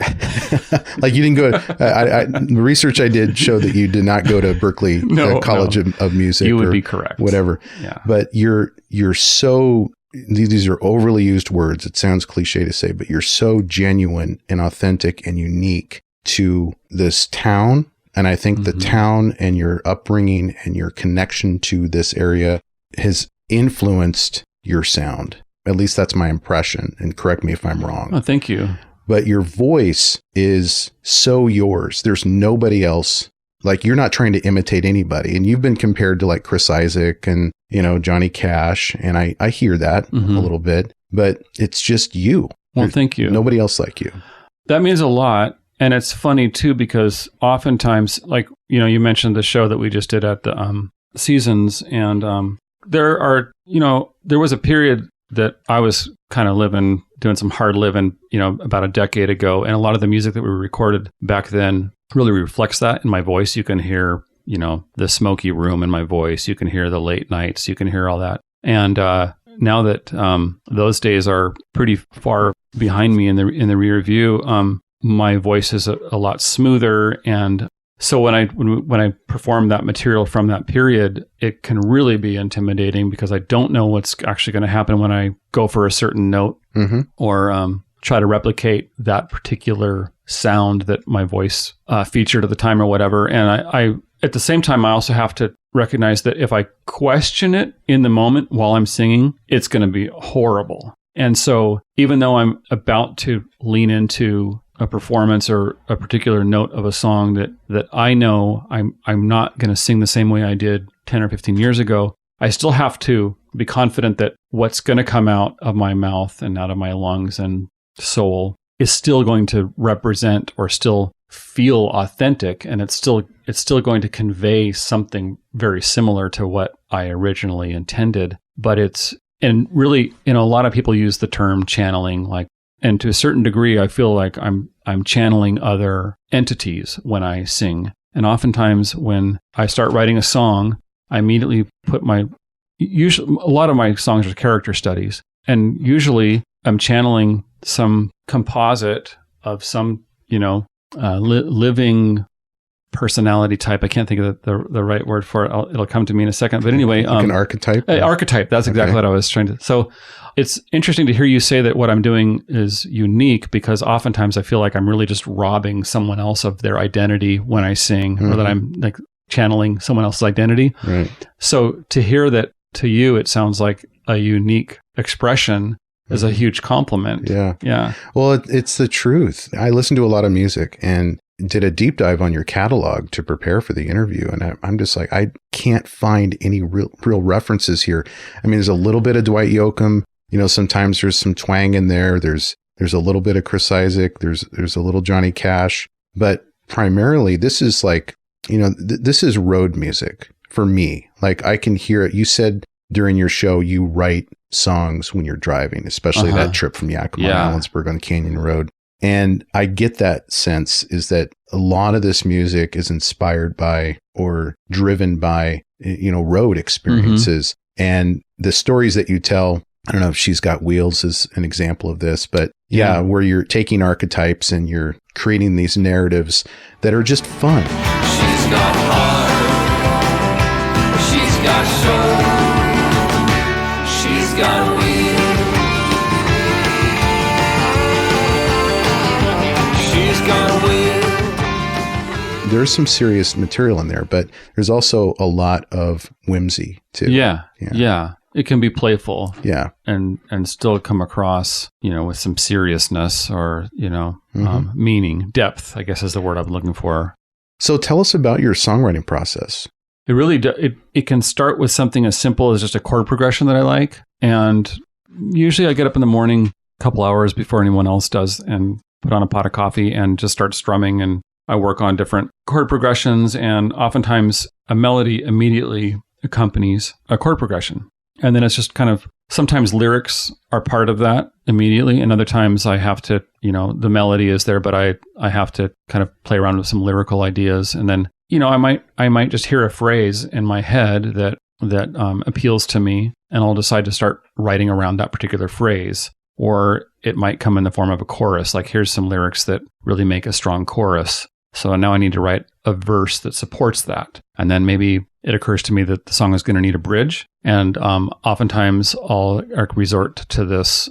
Speaker 2: Like you didn't go, the research I did showed that you did not go to Berkeley College of Music.
Speaker 1: You would be correct.
Speaker 2: Whatever.
Speaker 1: Yeah.
Speaker 2: But you're so, these are overly used words. It sounds cliche to say, but you're so genuine and authentic and unique to this town. And I think the town and your upbringing and your connection to this area has influenced your sound. At least that's my impression. And correct me if I'm wrong.
Speaker 1: Oh, thank you.
Speaker 2: But your voice is so yours. There's nobody else. Like, you're not trying to imitate anybody. And you've been compared to like Chris Isaak and, Johnny Cash. And I hear that a little bit, but it's just you.
Speaker 1: Well, thank you.
Speaker 2: Nobody else like you.
Speaker 1: That means a lot. And it's funny too, because oftentimes, like, you mentioned the show that we just did at the Seasons, and there was a period that I was kind of doing some hard living, about a decade ago. And a lot of the music that we recorded back then really reflects that in my voice. You can hear, the smoky room in my voice. You can hear the late nights. You can hear all that. And now that those days are pretty far behind me in the rear view, my voice is a lot smoother. And so when I perform that material from that period, it can really be intimidating, because I don't know what's actually going to happen when I go for a certain note or try to replicate that particular sound that my voice featured at the time or whatever. And I at the same time, I also have to recognize that if I question it in the moment while I'm singing, it's going to be horrible. And so even though I'm about to lean into a performance or a particular note of a song that I know I'm not going to sing the same way I did 10 or 15 years ago, I still have to be confident that what's going to come out of my mouth and out of my lungs and soul is still going to represent or still feel authentic, and it's still going to convey something very similar to what I originally intended. But and really, a lot of people use the term channeling, like, and to a certain degree, I feel like I'm channeling other entities when I sing. And oftentimes when I start writing a song, I immediately put usually a lot of my songs are character studies. And usually I'm channeling some composite of some, living personality type. I can't think of the right word for it. It'll come to me in a second. But anyway,
Speaker 2: like an archetype.
Speaker 1: Archetype. That's exactly what I was trying to. So it's interesting to hear you say that what I'm doing is unique, because oftentimes I feel like I'm really just robbing someone else of their identity when I sing, or that I'm like channeling someone else's identity.
Speaker 2: Right.
Speaker 1: So to hear that to you, it sounds like a unique expression is a huge compliment.
Speaker 2: Yeah.
Speaker 1: Yeah.
Speaker 2: Well, it's the truth. I listen to a lot of music and did a deep dive on your catalog to prepare for the interview. And I'm just like, I can't find any real references here. I mean, there's a little bit of Dwight Yoakam, sometimes there's some twang in there. There's a little bit of Chris Isaak. There's a little Johnny Cash, but primarily this is like, this is road music for me. Like I can hear it. You said during your show, you write songs when you're driving, especially that trip from Yakima to Ellensburg on Canyon Road. And I get that sense is that a lot of this music is inspired by or driven by, road experiences. And the stories that you tell, I don't know if She's Got Wheels is an example of this, but where you're taking archetypes and you're creating these narratives that are just fun.
Speaker 3: She's got heart, she's got soul, she's got wheels.
Speaker 2: There's some serious material in there, but there's also a lot of whimsy too.
Speaker 1: Yeah. It can be playful.
Speaker 2: Yeah.
Speaker 1: And still come across, with some seriousness or, meaning, depth, I guess is the word I'm looking for.
Speaker 2: So tell us about your songwriting process.
Speaker 1: It really, it can start with something as simple as just a chord progression that I like. And usually I get up in the morning, a couple hours before anyone else does, and put on a pot of coffee and just start strumming. And I work on different chord progressions, and oftentimes a melody immediately accompanies a chord progression. And then it's just kind of, sometimes lyrics are part of that immediately. And other times I have to, the melody is there, but I have to kind of play around with some lyrical ideas. And then, I might just hear a phrase in my head that appeals to me, and I'll decide to start writing around that particular phrase. Or it might come in the form of a chorus, like here's some lyrics that really make a strong chorus. So now I need to write a verse that supports that. And then maybe it occurs to me that the song is going to need a bridge. And oftentimes I'll resort to this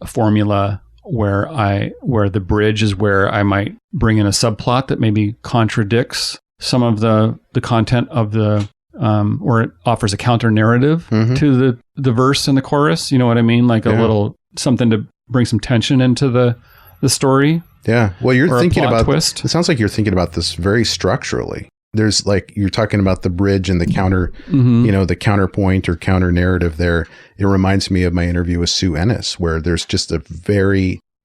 Speaker 1: formula where the bridge is where I might bring in a subplot that maybe contradicts some of the content of the, or it offers a counter narrative to the verse and the chorus. You know what I mean? Like a little something to bring some tension into the story.
Speaker 2: Yeah. Well, you're thinking about
Speaker 1: twist.
Speaker 2: It sounds like you're thinking about this very structurally. There's like, you're talking about the bridge and the counter, the counterpoint or counter narrative there. It reminds me of my interview with Sue Ennis, where there's just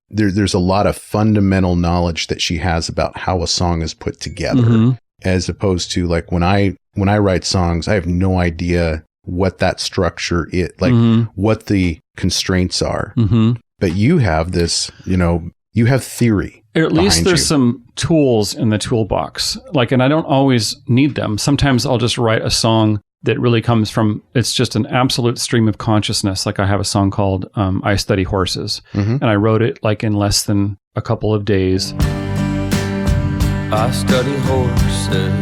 Speaker 2: there's a lot of fundamental knowledge that she has about how a song is put together, as opposed to like when I write songs, I have no idea what that structure is, like what the constraints are. But you have this, you have theory.
Speaker 1: Or at least there's some tools in the toolbox. And I don't always need them. Sometimes I'll just write a song that really comes from, it's just an absolute stream of consciousness. Like I have a song called I Study Horses. And I wrote it in less than a couple of days.
Speaker 3: I study horses,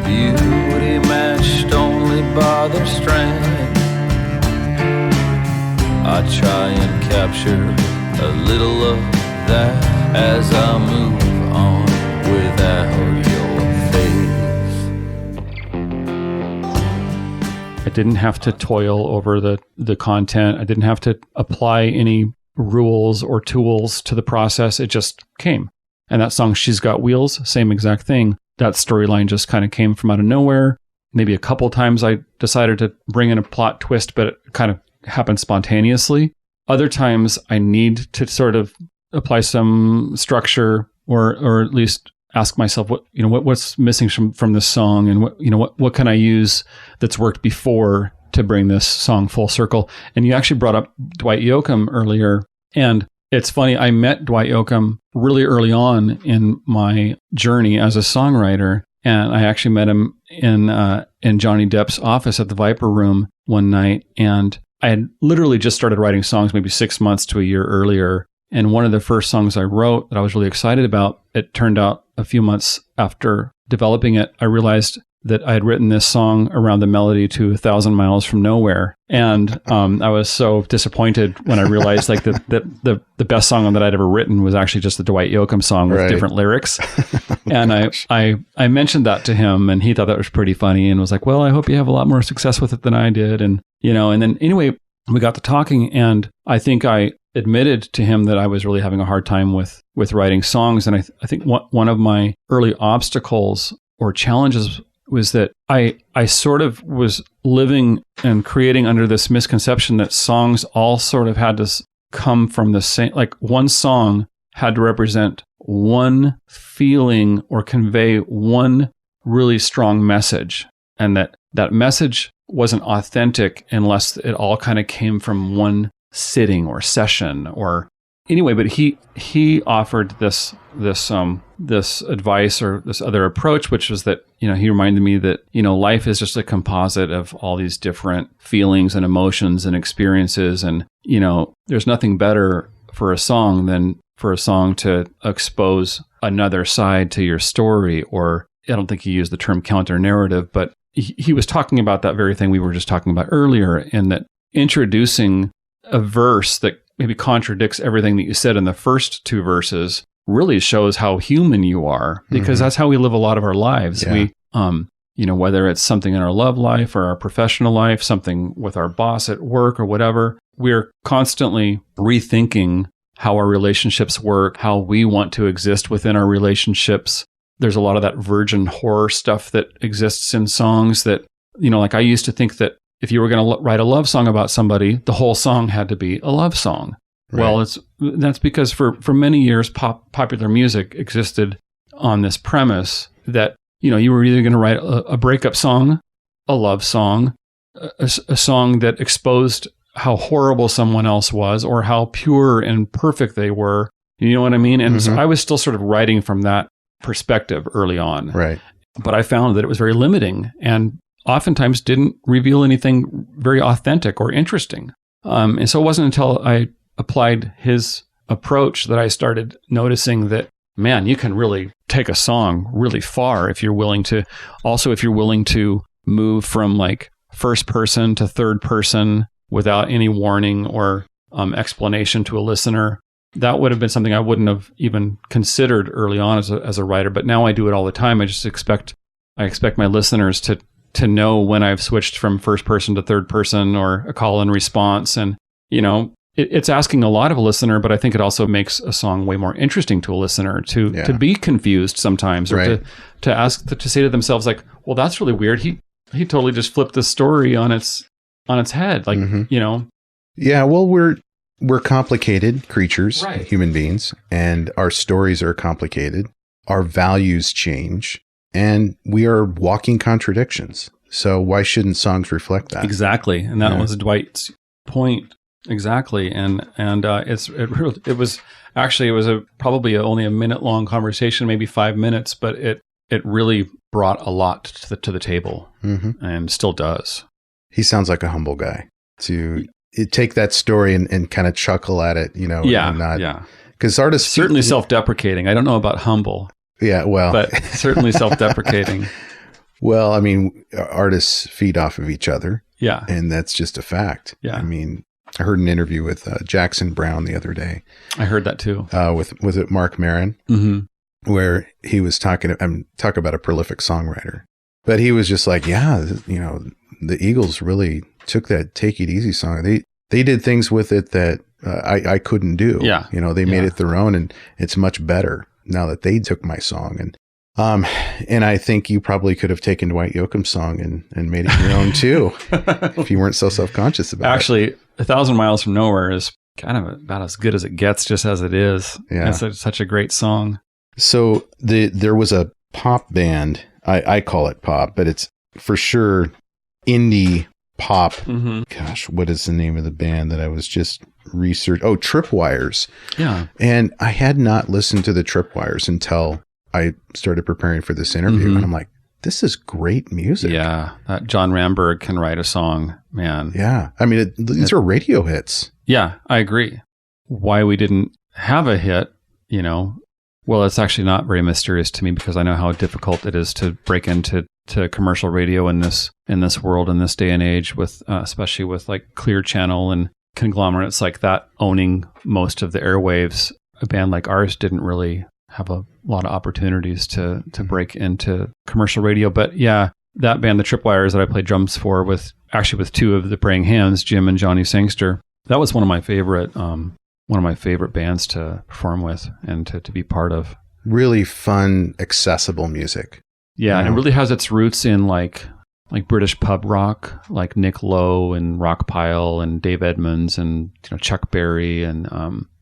Speaker 3: beauty matched only by their strength. I try and capture a little of that as I move on without your face.
Speaker 1: I didn't have to toil over the content. I didn't have to apply any rules or tools to the process. It just came. And that song, She's Got Wheels, same exact thing. That storyline just kind of came from out of nowhere. Maybe a couple times I decided to bring in a plot twist, but it kind of happened spontaneously. Other times I need to sort of apply some structure or at least ask myself what's missing from this song, and what can I use that's worked before to bring this song full circle. And you actually brought up Dwight Yoakam earlier, and it's funny, I met Dwight Yoakam really early on in my journey as a songwriter, and I actually met him in Johnny Depp's office at the Viper Room one night, and I had literally just started writing songs maybe 6 months to a year earlier. And one of the first songs I wrote that I was really excited about, it turned out a few months after developing it, I realized that I had written this song around the melody to 1,000 Miles from Nowhere. And I was so disappointed when I realized like that the best song that I'd ever written was actually just the Dwight Yoakam song with different lyrics. And I mentioned that to him, and he thought that was pretty funny and was like, well, I hope you have a lot more success with it than I did. And, and then anyway, we got to talking, and I think I admitted to him that I was really having a hard time with writing songs. And I think one of my early obstacles or challenges was that I sort of was living and creating under this misconception that songs all sort of had to come from the same, like one song had to represent one feeling or convey one really strong message. And that message wasn't authentic unless it all kind of came from one sitting or session or anyway. But he offered this advice or this other approach, which was that, he reminded me that, life is just a composite of all these different feelings and emotions and experiences. And, there's nothing better for a song than for a song to expose another side to your story. Or I don't think he used the term counter narrative, but he was talking about that very thing we were just talking about earlier, in that introducing a verse that maybe contradicts everything that you said in the first two verses really shows how human you are, because that's how we live a lot of our lives. Yeah. We, whether it's something in our love life or our professional life, something with our boss at work or whatever, we're constantly rethinking how our relationships work, how we want to exist within our relationships. There's a lot of that virgin horror stuff that exists in songs that, like I used to think that if you were going to write a love song about somebody, the whole song had to be a love song. Right. Well, that's because for many years, popular music existed on this premise that, you were either going to write a breakup song, a love song, a song that exposed how horrible someone else was or how pure and perfect they were. You know what I mean? And so I was still sort of writing from that perspective early on.
Speaker 2: Right.
Speaker 1: But I found that it was very limiting and oftentimes didn't reveal anything very authentic or interesting. And so it wasn't until I applied his approach that I started noticing that, man, you can really take a song really far if you're willing to move from like first person to third person without any warning or explanation to a listener. That would have been something I wouldn't have even considered early on as a writer, but now I do it all the time. I expect my listeners to know when I've switched from first person to third person or a call and response. And, it's asking a lot of a listener, but I think it also makes a song way more interesting to a listener to be confused sometimes, or to say to themselves like, well, that's really weird. He totally just flipped the story on its head. Like,
Speaker 2: Yeah. Well, we're complicated creatures,
Speaker 1: right.
Speaker 2: Human beings, and our stories are complicated. Our values change, and we are walking contradictions. So why shouldn't songs reflect that?
Speaker 1: Exactly. And that was Dwight's point. Exactly. And it was probably only a minute long conversation, maybe 5 minutes, but it really brought a lot to the table and still does.
Speaker 2: He sounds like a humble guy to take that story and kind of chuckle at it, because artists
Speaker 1: certainly self-deprecating. I don't know about humble.
Speaker 2: Yeah. Well,
Speaker 1: but certainly self-deprecating.
Speaker 2: Well, I mean, artists feed off of each other.
Speaker 1: Yeah.
Speaker 2: And that's just a fact.
Speaker 1: Yeah.
Speaker 2: I mean, I heard an interview with Jackson Browne the other day.
Speaker 1: I heard that too.
Speaker 2: Was it Mark Maron?
Speaker 1: Mm-hmm.
Speaker 2: Where he was talk about a prolific songwriter. But he was just like, the Eagles really took that Take It Easy song. They did things with it that I couldn't do.
Speaker 1: Yeah.
Speaker 2: They made it their own, and it's much better now that they took my song. And I think you probably could have taken Dwight Yoakam's song and made it your own too, if you weren't so self-conscious about it.
Speaker 1: Actually, 1,000 Miles from Nowhere is kind of about as good as it gets, just as it is.
Speaker 2: Yeah.
Speaker 1: It's such a great song.
Speaker 2: So there was a pop band. I call it pop, but it's for sure indie pop. Mm-hmm. Gosh, what is the name of the band that I was just researching? Oh, Tripwires.
Speaker 1: Yeah.
Speaker 2: And I had not listened to the Tripwires until I started preparing for this interview. Mm-hmm. And I'm like, this is great music.
Speaker 1: Yeah. John Ramberg can write a song, man.
Speaker 2: Yeah. I mean, these are radio hits.
Speaker 1: Yeah, I agree. Why we didn't have a hit, Well, it's actually not very mysterious to me because I know how difficult it is to break into commercial radio in this world, in this day and age, with especially with like Clear Channel and conglomerates like that owning most of the airwaves. A band like ours didn't really have a lot of opportunities to break into commercial radio. But yeah, that band, the Tripwires, that I played drums for with two of the Praying Hands, Jim and Johnny Sangster, that was one of my favorite bands to perform with and to be part of.
Speaker 2: Really fun, accessible music.
Speaker 1: Yeah, and it really has its roots in like British pub rock, like Nick Lowe and Rockpile and Dave Edmunds and Chuck Berry and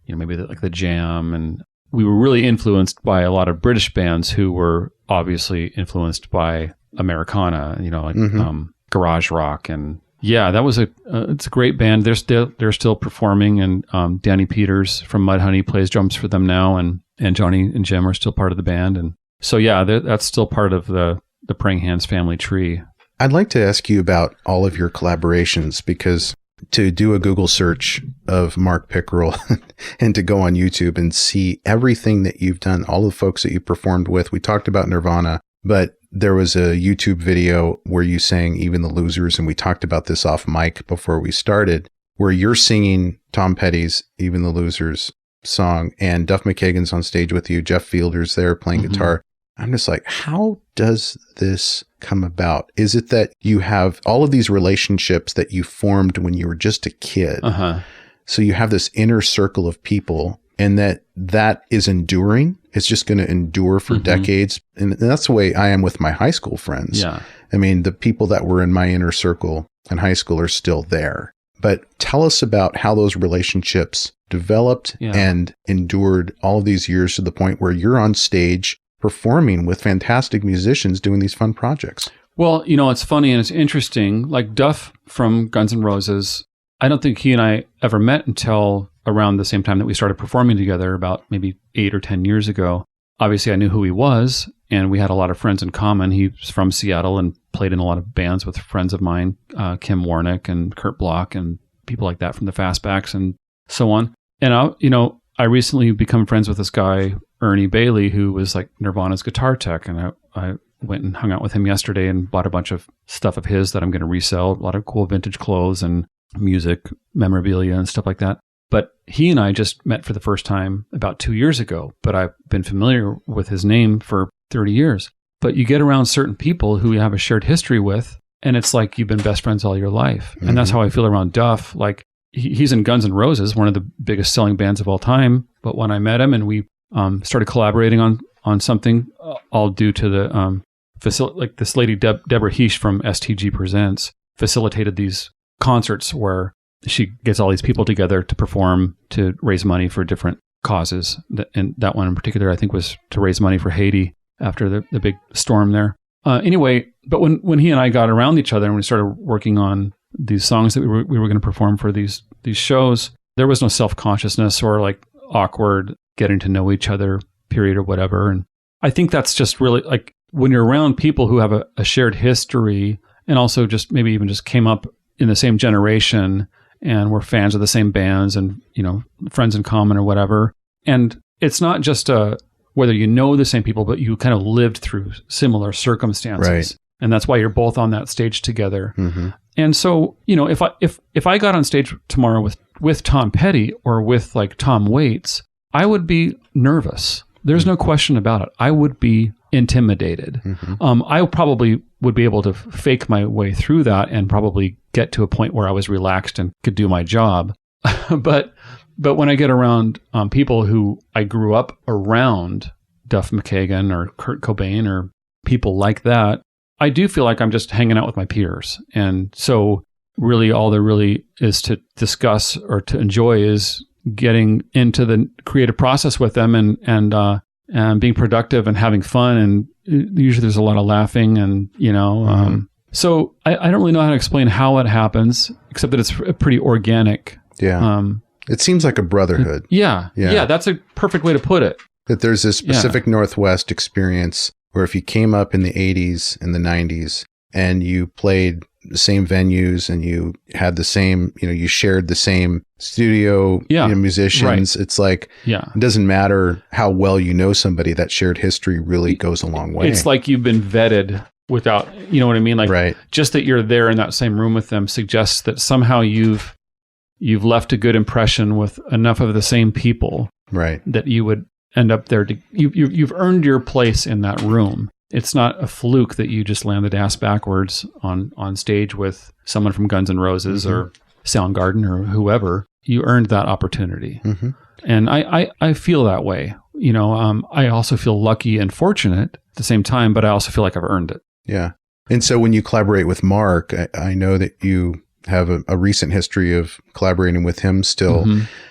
Speaker 1: maybe the Jam. And we were really influenced by a lot of British bands who were obviously influenced by Americana, garage rock. And yeah, that was it's a great band. They're still performing, and Danny Peters from Mudhoney plays drums for them now, and Johnny and Jim are still part of the band. And so yeah, that's still part of the Praying Hands family tree.
Speaker 2: I'd like to ask you about all of your collaborations, because to do a Google search of Mark Pickerel and to go on YouTube and see everything that you've done, all the folks that you performed with. We talked about Nirvana, but there was a YouTube video where you sang Even the Losers, and we talked about this off mic before we started, where you're singing Tom Petty's Even the Losers song, and Duff McKagan's on stage with you. Jeff Fielder's there playing guitar. I'm just like, how does this come about? Is it that you have all of these relationships that you formed when you were just a kid? So you have this inner circle of people, and that is enduring. It's just going to endure for decades. And that's the way I am with my high school friends.
Speaker 1: Yeah.
Speaker 2: I mean, the people that were in my inner circle in high school are still there. But tell us about how those relationships developed and endured all of these years to the point where you're on stage performing with fantastic musicians doing these fun projects.
Speaker 1: Well, it's funny and it's interesting. Like Duff from Guns N' Roses, I don't think he and I ever met until around the same time that we started performing together, about maybe 8 or 10 years ago. Obviously, I knew who he was, and we had a lot of friends in common. He's from Seattle and played in a lot of bands with friends of mine, Kim Warnick and Kurt Bloch and people like that from the Fastbacks and so on. And I recently become friends with this guy, Ernie Bailey, who was like Nirvana's guitar tech. And I went and hung out with him yesterday and bought a bunch of stuff of his that I'm going to resell, a lot of cool vintage clothes and music, memorabilia and stuff like that. But he and I just met for the first time about 2 years ago, but I've been familiar with his name for 30 years. But you get around certain people who you have a shared history with, and it's like you've been best friends all your life. And that's how I feel around Duff. Like he's in Guns N' Roses, one of the biggest selling bands of all time. But when I met him and we started collaborating on something, all due to the like this lady Deborah Heesh from STG Presents facilitated these concerts where she gets all these people together to perform to raise money for different causes. And that one in particular, I think, was to raise money for Haiti after the big storm there. Anyway, but when he and I got around each other and we started working on these songs that we were going to perform for these shows, there was no self-consciousness or like awkward getting to know each other period or whatever. And I think that's just really like when you're around people who have a shared history and also just maybe even just came up in the same generation and we're fans of the same bands and, friends in common or whatever. And it's not just whether you know the same people, but you kind of lived through similar circumstances.
Speaker 2: Right.
Speaker 1: And that's why you're both on that stage together. And so, if I got on stage tomorrow with Tom Petty or with like Tom Waits, I would be nervous. There's no question about it. I would be intimidated. I probably would be able to fake my way through that and probably get to a point where I was relaxed and could do my job. But when I get around people who I grew up around, Duff McKagan or Kurt Cobain or people like that, I do feel like I'm just hanging out with my peers. And so really all there really is to discuss or to enjoy is getting into the creative process with them and being productive and having fun. And usually there's a lot of laughing and, so I don't really know how to explain how it happens, except that it's pretty organic.
Speaker 2: Yeah. It seems like a brotherhood.
Speaker 1: Yeah. That's a perfect way to put it.
Speaker 2: That there's this Pacific Northwest experience where if you came up in the 80s and the 90s and you played the same venues and you had the same, you shared the same studio, musicians. Right. It's like, it doesn't matter how well you know somebody, that shared history really goes a long way.
Speaker 1: It's like you've been vetted without, you know what I mean? Like just that you're there in that same room with them suggests that somehow you've left a good impression with enough of the same people, that you would end up there you've earned your place in that room. It's not a fluke that you just landed ass backwards on stage with someone from Guns N' Roses or Soundgarden or whoever. You earned that opportunity. And I feel that way. I also feel lucky and fortunate at the same time, but I also feel like I've earned it.
Speaker 2: Yeah. And so when you collaborate with Mark, I know that you have a recent history of collaborating with him still.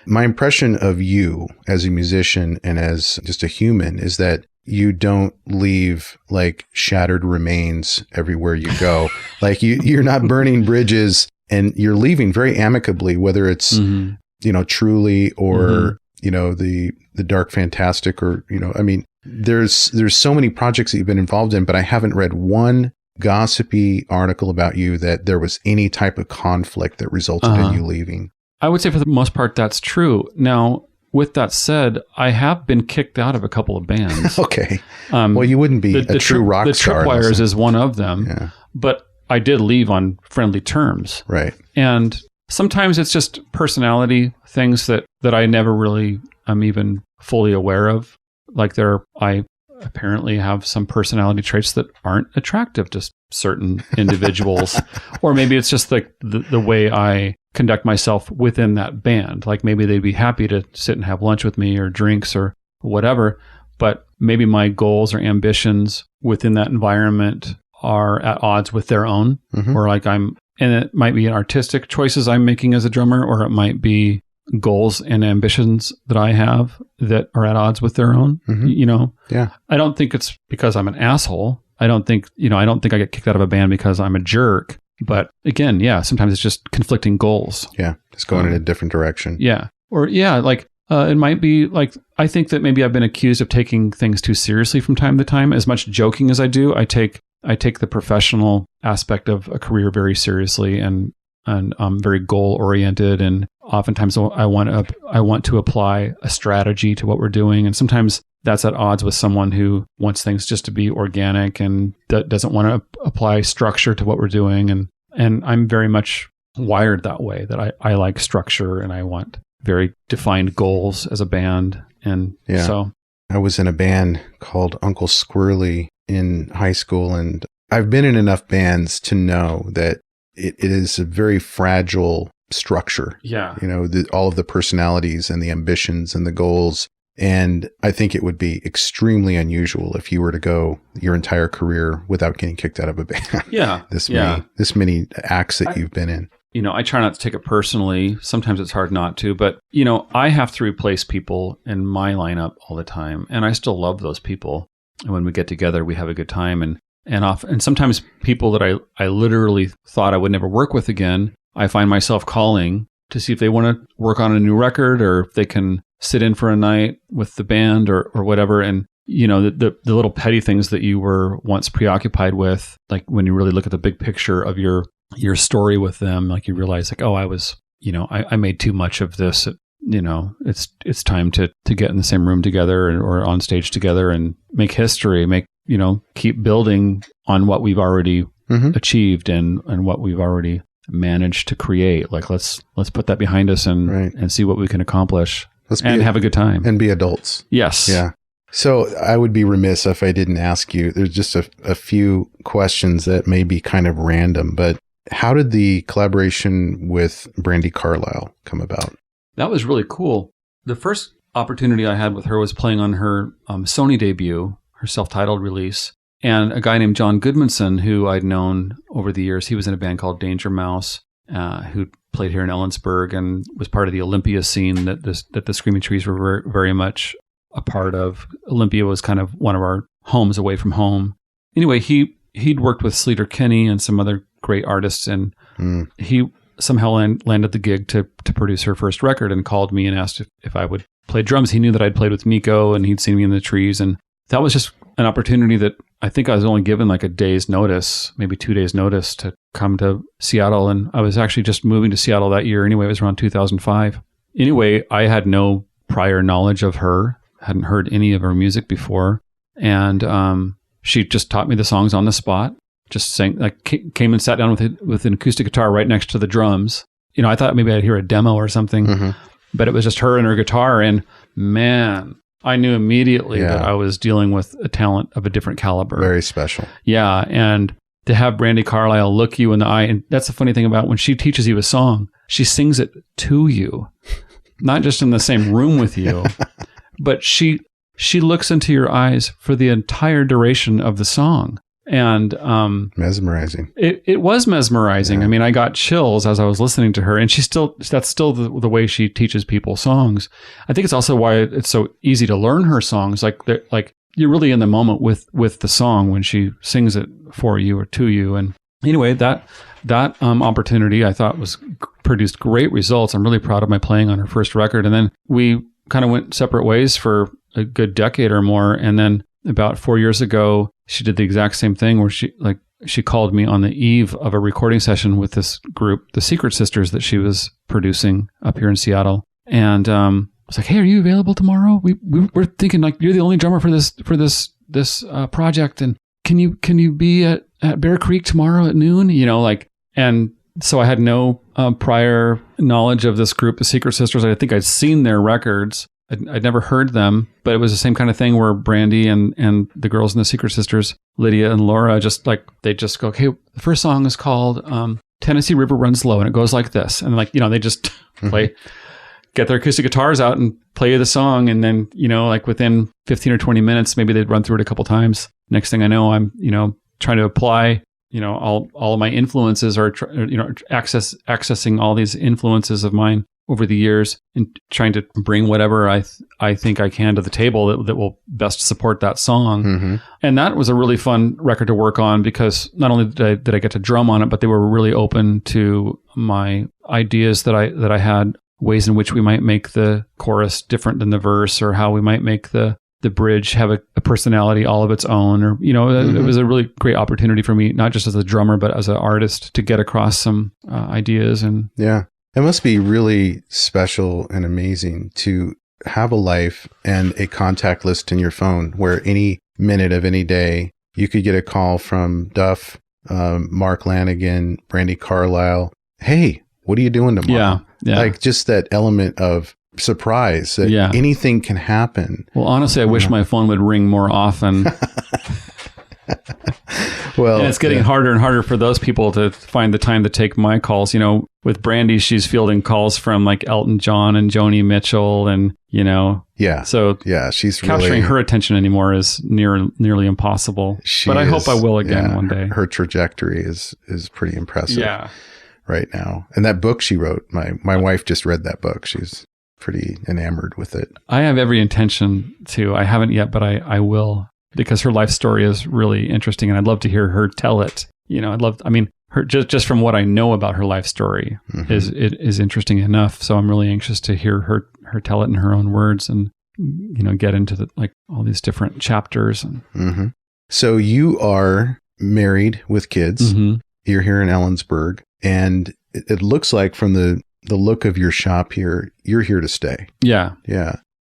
Speaker 2: My impression of you as a musician and as just a human is that you don't leave like shattered remains everywhere you go. Like you're not burning bridges, and you're leaving very amicably, whether it's, Truly or, the Dark Fantastic or, I mean, there's so many projects that you've been involved in, but I haven't read one gossipy article about you that there was any type of conflict that resulted in you leaving.
Speaker 1: I would say for the most part, that's true. Now, with that said, I have been kicked out of a couple of bands.
Speaker 2: Okay. Well, you wouldn't be a true rock star. The Tripwires is one of them, but I did leave on friendly terms. Right.
Speaker 1: And sometimes it's just personality things that I never really am even fully aware of. Like I apparently have some personality traits that aren't attractive to certain individuals. Or maybe it's just like the way I conduct myself within that band. Like maybe they'd be happy to sit and have lunch with me or drinks or whatever, but maybe my goals or ambitions within that environment are at odds with their own, or like and it might be artistic choices I'm making as a drummer, or it might be goals and ambitions that I have that are at odds with their own,
Speaker 2: Yeah.
Speaker 1: I don't think it's because I'm an asshole. I don't think I get kicked out of a band because I'm a jerk. But again, sometimes it's just conflicting goals.
Speaker 2: Yeah. It's going in a different direction.
Speaker 1: Yeah. Or like it might be like, I think that maybe I've been accused of taking things too seriously from time to time. As much joking as I do, I take the professional aspect of a career very seriously, and I'm very goal oriented. And oftentimes I want to apply a strategy to what we're doing. And sometimes that's at odds with someone who wants things just to be organic and doesn't want to apply structure to what we're doing. And I'm very much wired that way, that I like structure and I want very defined goals as a band. And so
Speaker 2: I was in a band called Uncle Squirrely in high school, and I've been in enough bands to know that it is a very fragile structure.
Speaker 1: Yeah.
Speaker 2: All of the personalities and the ambitions and the goals. And I think it would be extremely unusual if you were to go your entire career without getting kicked out of a band.
Speaker 1: Yeah.
Speaker 2: this many acts that you've been in.
Speaker 1: I try not to take it personally. Sometimes it's hard not to, but I have to replace people in my lineup all the time, and I still love those people. And when we get together, we have a good time. And sometimes people that I literally thought I would never work with again, I find myself calling to see if they want to work on a new record, or if they can sit in for a night with the band or whatever. And, the little petty things that you were once preoccupied with, like when you really look at the big picture of your story with them, like you realize like, oh, I was, I made too much of this. It's time to get in the same room together or on stage together and make history, keep building on what we've already achieved and what we've already managed to create. Like, let's put that behind us and see what we can accomplish and have a good time.
Speaker 2: And be adults.
Speaker 1: Yes.
Speaker 2: Yeah. So I would be remiss if I didn't ask you, there's just a few questions that may be kind of random, but how did the collaboration with Brandi Carlile come about?
Speaker 1: That was really cool. The first opportunity I had with her was playing on her Sony debut, her self-titled release. And a guy named John Goodmanson, who I'd known over the years, he was in a band called Danger Mouse, who played here in Ellensburg and was part of the Olympia scene that the Screaming Trees were very, very much a part of. Olympia was kind of one of our homes away from home. Anyway, he'd worked with Sleater Kinney and some other great artists, and he somehow landed the gig to produce her first record and called me and asked if I would play drums. He knew that I'd played with Nico and he'd seen me in the Trees, and that was just an opportunity that I think I was only given like a day's notice, maybe 2 days notice to come to Seattle. And I was actually just moving to Seattle that year anyway. It was around 2005. Anyway, I had no prior knowledge of her, hadn't heard any of her music before. And she just taught me the songs on the spot, just sang, like came and sat down with an acoustic guitar right next to the drums. You know, I thought maybe I'd hear a demo or something, but it was just her and her guitar. And man, I knew immediately that I was dealing with a talent of a different caliber.
Speaker 2: Very special. Yeah.
Speaker 1: And to have Brandi Carlile look you in the eye. And that's the funny thing about when she teaches you a song, she sings it to you, not just in the same room with you, but she looks into your eyes for the entire duration of the song. And
Speaker 2: mesmerizing.
Speaker 1: It was mesmerizing. Yeah. I mean, I got chills as I was listening to her, and that's still the way she teaches people songs. I think it's also why it's so easy to learn her songs. Like you're really in the moment with the song when she sings it for you or to you. And anyway, that opportunity I thought produced great results. I'm really proud of my playing on her first record. And then we kind of went separate ways for a good decade or more. And then about 4 years ago, she did the exact same thing where she called me on the eve of a recording session with this group, the Secret Sisters, that she was producing up here in Seattle. And I was like, "Hey, are you available tomorrow? We're thinking like you're the only drummer for this project, and can you be at Bear Creek tomorrow at noon?" You know, like, and so I had no prior knowledge of this group, the Secret Sisters. I think I'd seen their records. I'd never heard them, but it was the same kind of thing where Brandi and the girls in the Secret Sisters, Lydia and Laura, they just go, "Okay, the first song is called Tennessee River Runs Low," and it goes like this. And like, you know, they just get their acoustic guitars out and play the song. And then, you know, like within 15 or 20 minutes, maybe they'd run through it a couple times. Next thing I know, I'm, you know, trying to apply, you know, all of my influences or, you know, accessing all these influences of mine over the years and trying to bring whatever I think I can to the table that will best support that song. And that was a really fun record to work on because not only did I get to drum on it, but they were really open to my ideas that I had, ways in which we might make the chorus different than the verse, or how we might make the bridge have a personality all of its own, or, you know, it was a really great opportunity for me, not just as a drummer, but as an artist, to get across some ideas. And
Speaker 2: yeah. It must be really special and amazing to have a life and a contact list in your phone where any minute of any day you could get a call from Duff, Mark Lanegan, Brandi Carlile. "Hey, what are you doing tomorrow?" Yeah. Like just that element of surprise that anything can happen.
Speaker 1: Well, honestly, I wish my phone would ring more often. Well, and it's getting harder and harder for those people to find the time to take my calls. You know, with Brandi, she's fielding calls from like Elton John and Joni Mitchell, and, you know, so she's capturing her attention anymore is nearly impossible. But I hope I will again one day.
Speaker 2: Her trajectory is pretty impressive right now. And that book she wrote, my wife just read that book. She's pretty enamored with it.
Speaker 1: I have every intention to. I haven't yet, but I will. Because her life story is really interesting, and I'd love to hear her tell it. You know, her just from what I know about her life story is interesting enough. So I'm really anxious to hear her tell it in her own words, and, you know, get into all these different chapters. And
Speaker 2: So you are married with kids. You're here in Ellensburg, and it looks like from the look of your shop here, you're here to stay.
Speaker 1: Yeah.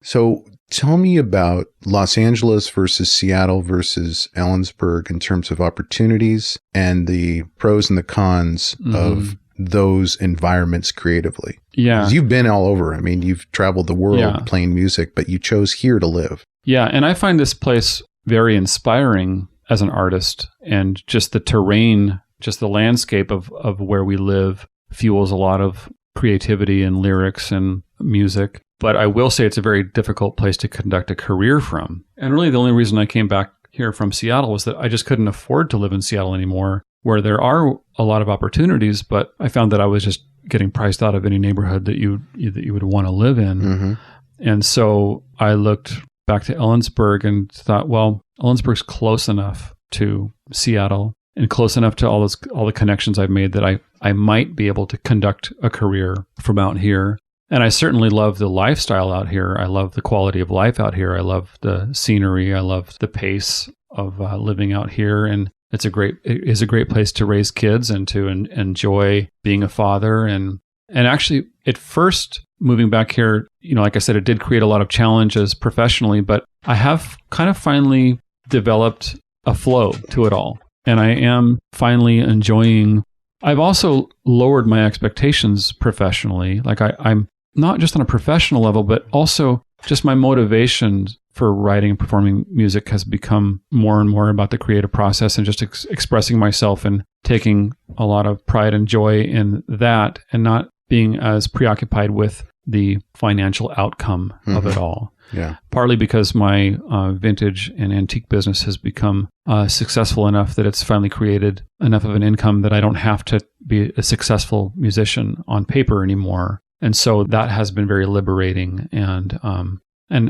Speaker 2: So tell me about Los Angeles versus Seattle versus Ellensburg in terms of opportunities and the pros and the cons of those environments creatively. Yeah. 'Cause you've been all over. I mean, you've traveled the world playing music, but you chose here to live.
Speaker 1: Yeah. And I find this place very inspiring as an artist, and just the terrain, just the landscape of where we live fuels a lot of creativity and lyrics and music. But I will say it's a very difficult place to conduct a career from. And really the only reason I came back here from Seattle was that I just couldn't afford to live in Seattle anymore, where there are a lot of opportunities, but I found that I was just getting priced out of any neighborhood that you would want to live in. And so I looked back to Ellensburg and thought, well, Ellensburg's close enough to Seattle and close enough to all the connections I've made that I might be able to conduct a career from out here. And I certainly love the lifestyle out here. I love the quality of life out here. I love the scenery. I love the pace of living out here. And it is a great place to raise kids and to enjoy being a father. And actually, at first, moving back here, like I said, it did create a lot of challenges professionally, but I have kind of finally developed a flow to it all. And I am finally enjoying. I've also lowered my expectations professionally. Like I'm not just on a professional level, but also just my motivation for writing and performing music has become more and more about the creative process and just expressing myself and taking a lot of pride and joy in that and not being as preoccupied with the financial outcome of it all.
Speaker 2: Yeah.
Speaker 1: Partly because my vintage and antique business has become successful enough that it's finally created enough of an income that I don't have to be a successful musician on paper anymore. And so that has been very liberating. And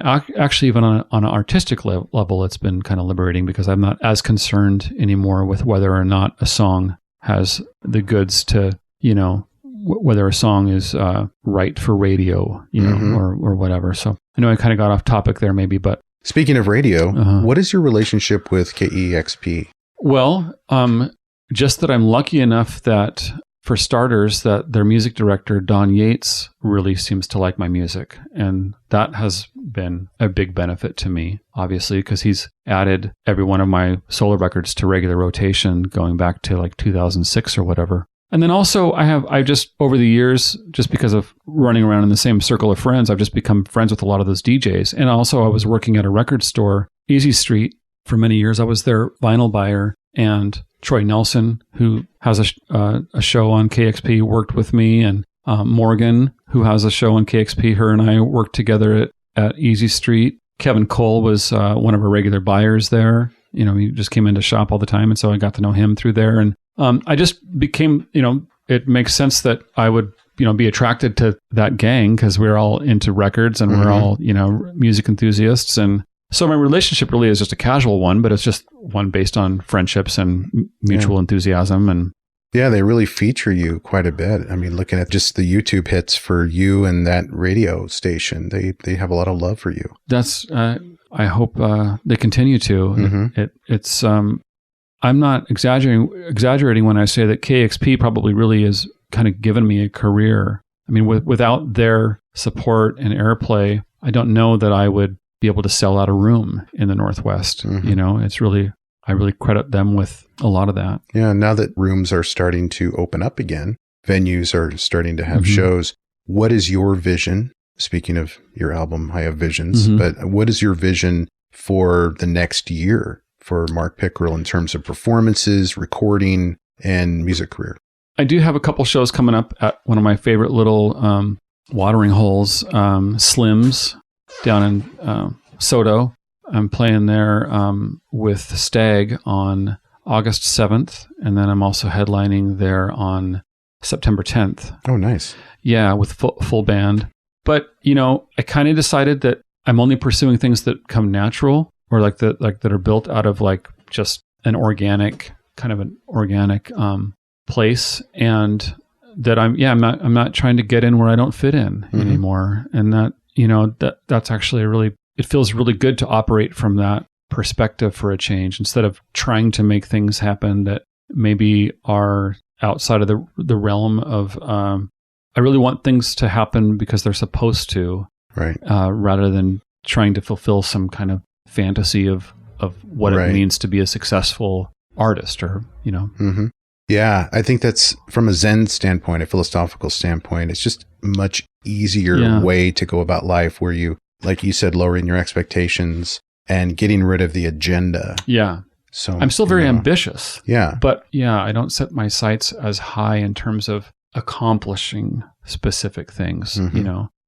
Speaker 1: actually, even on an artistic level, it's been kind of liberating because I'm not as concerned anymore with whether or not a song has the goods to, whether a song is right for radio, or whatever. So I know I kind of got off topic there maybe, but.
Speaker 2: Speaking of radio, what is your relationship with KEXP?
Speaker 1: Well, just that I'm lucky enough that, for starters, that their music director, Don Yates, really seems to like my music. And that has been a big benefit to me, obviously, because he's added every one of my solo records to regular rotation going back to like 2006 or whatever. And then also I just, over the years, just because of running around in the same circle of friends, I've just become friends with a lot of those DJs. And also I was working at a record store, Easy Street, for many years. I was their vinyl buyer, and Troy Nelson, who has a show on KXP, worked with me, and Morgan, who has a show on KXP, her and I worked together at Easy Street. Kevin Cole was one of our regular buyers there. He just came in to shop all the time, and so I got to know him through there. And I just became, it makes sense that I would, be attracted to that gang because we're all into records and we're all, music enthusiasts. And so my relationship really is just a casual one, but it's just one based on friendships and mutual enthusiasm. And
Speaker 2: yeah, they really feature you quite a bit. I mean, looking at just the YouTube hits for you and that radio station, they have a lot of love for you.
Speaker 1: That's, I hope they continue to. It's I'm not exaggerating when I say that KXP probably really has kind of given me a career. I mean, without their support and airplay, I don't know that I would be able to sell out a room in the Northwest. It's really, I really credit them with a lot of that.
Speaker 2: Yeah. Now that rooms are starting to open up again, venues are starting to have shows. What is your vision? Speaking of your album, I Have Visions, but what is your vision for the next year for Mark Pickerel in terms of performances, recording, and music career?
Speaker 1: I do have a couple shows coming up at one of my favorite little watering holes, Slim's, down in Soto. I'm playing there with Stag on August 7th, and then I'm also headlining there on September 10th.
Speaker 2: Oh, nice.
Speaker 1: Yeah, with full band. But, I kind of decided that I'm only pursuing things that come natural, or that are built out of like just an organic place, and that I'm not trying to get in where I don't fit in anymore. And that, that's actually it feels really good to operate from that perspective for a change, instead of trying to make things happen that maybe are outside of the realm of, I really want things to happen because they're supposed to,
Speaker 2: right?
Speaker 1: Rather than trying to fulfill some kind of fantasy of what it means to be a successful artist, or
Speaker 2: Yeah, I think that's, from a Zen standpoint, a philosophical standpoint, it's just a much easier way to go about life, where you, like you said, lowering your expectations and getting rid of the agenda.
Speaker 1: Yeah.
Speaker 2: So
Speaker 1: I'm still very ambitious.
Speaker 2: Yeah.
Speaker 1: But I don't set my sights as high in terms of accomplishing specific things.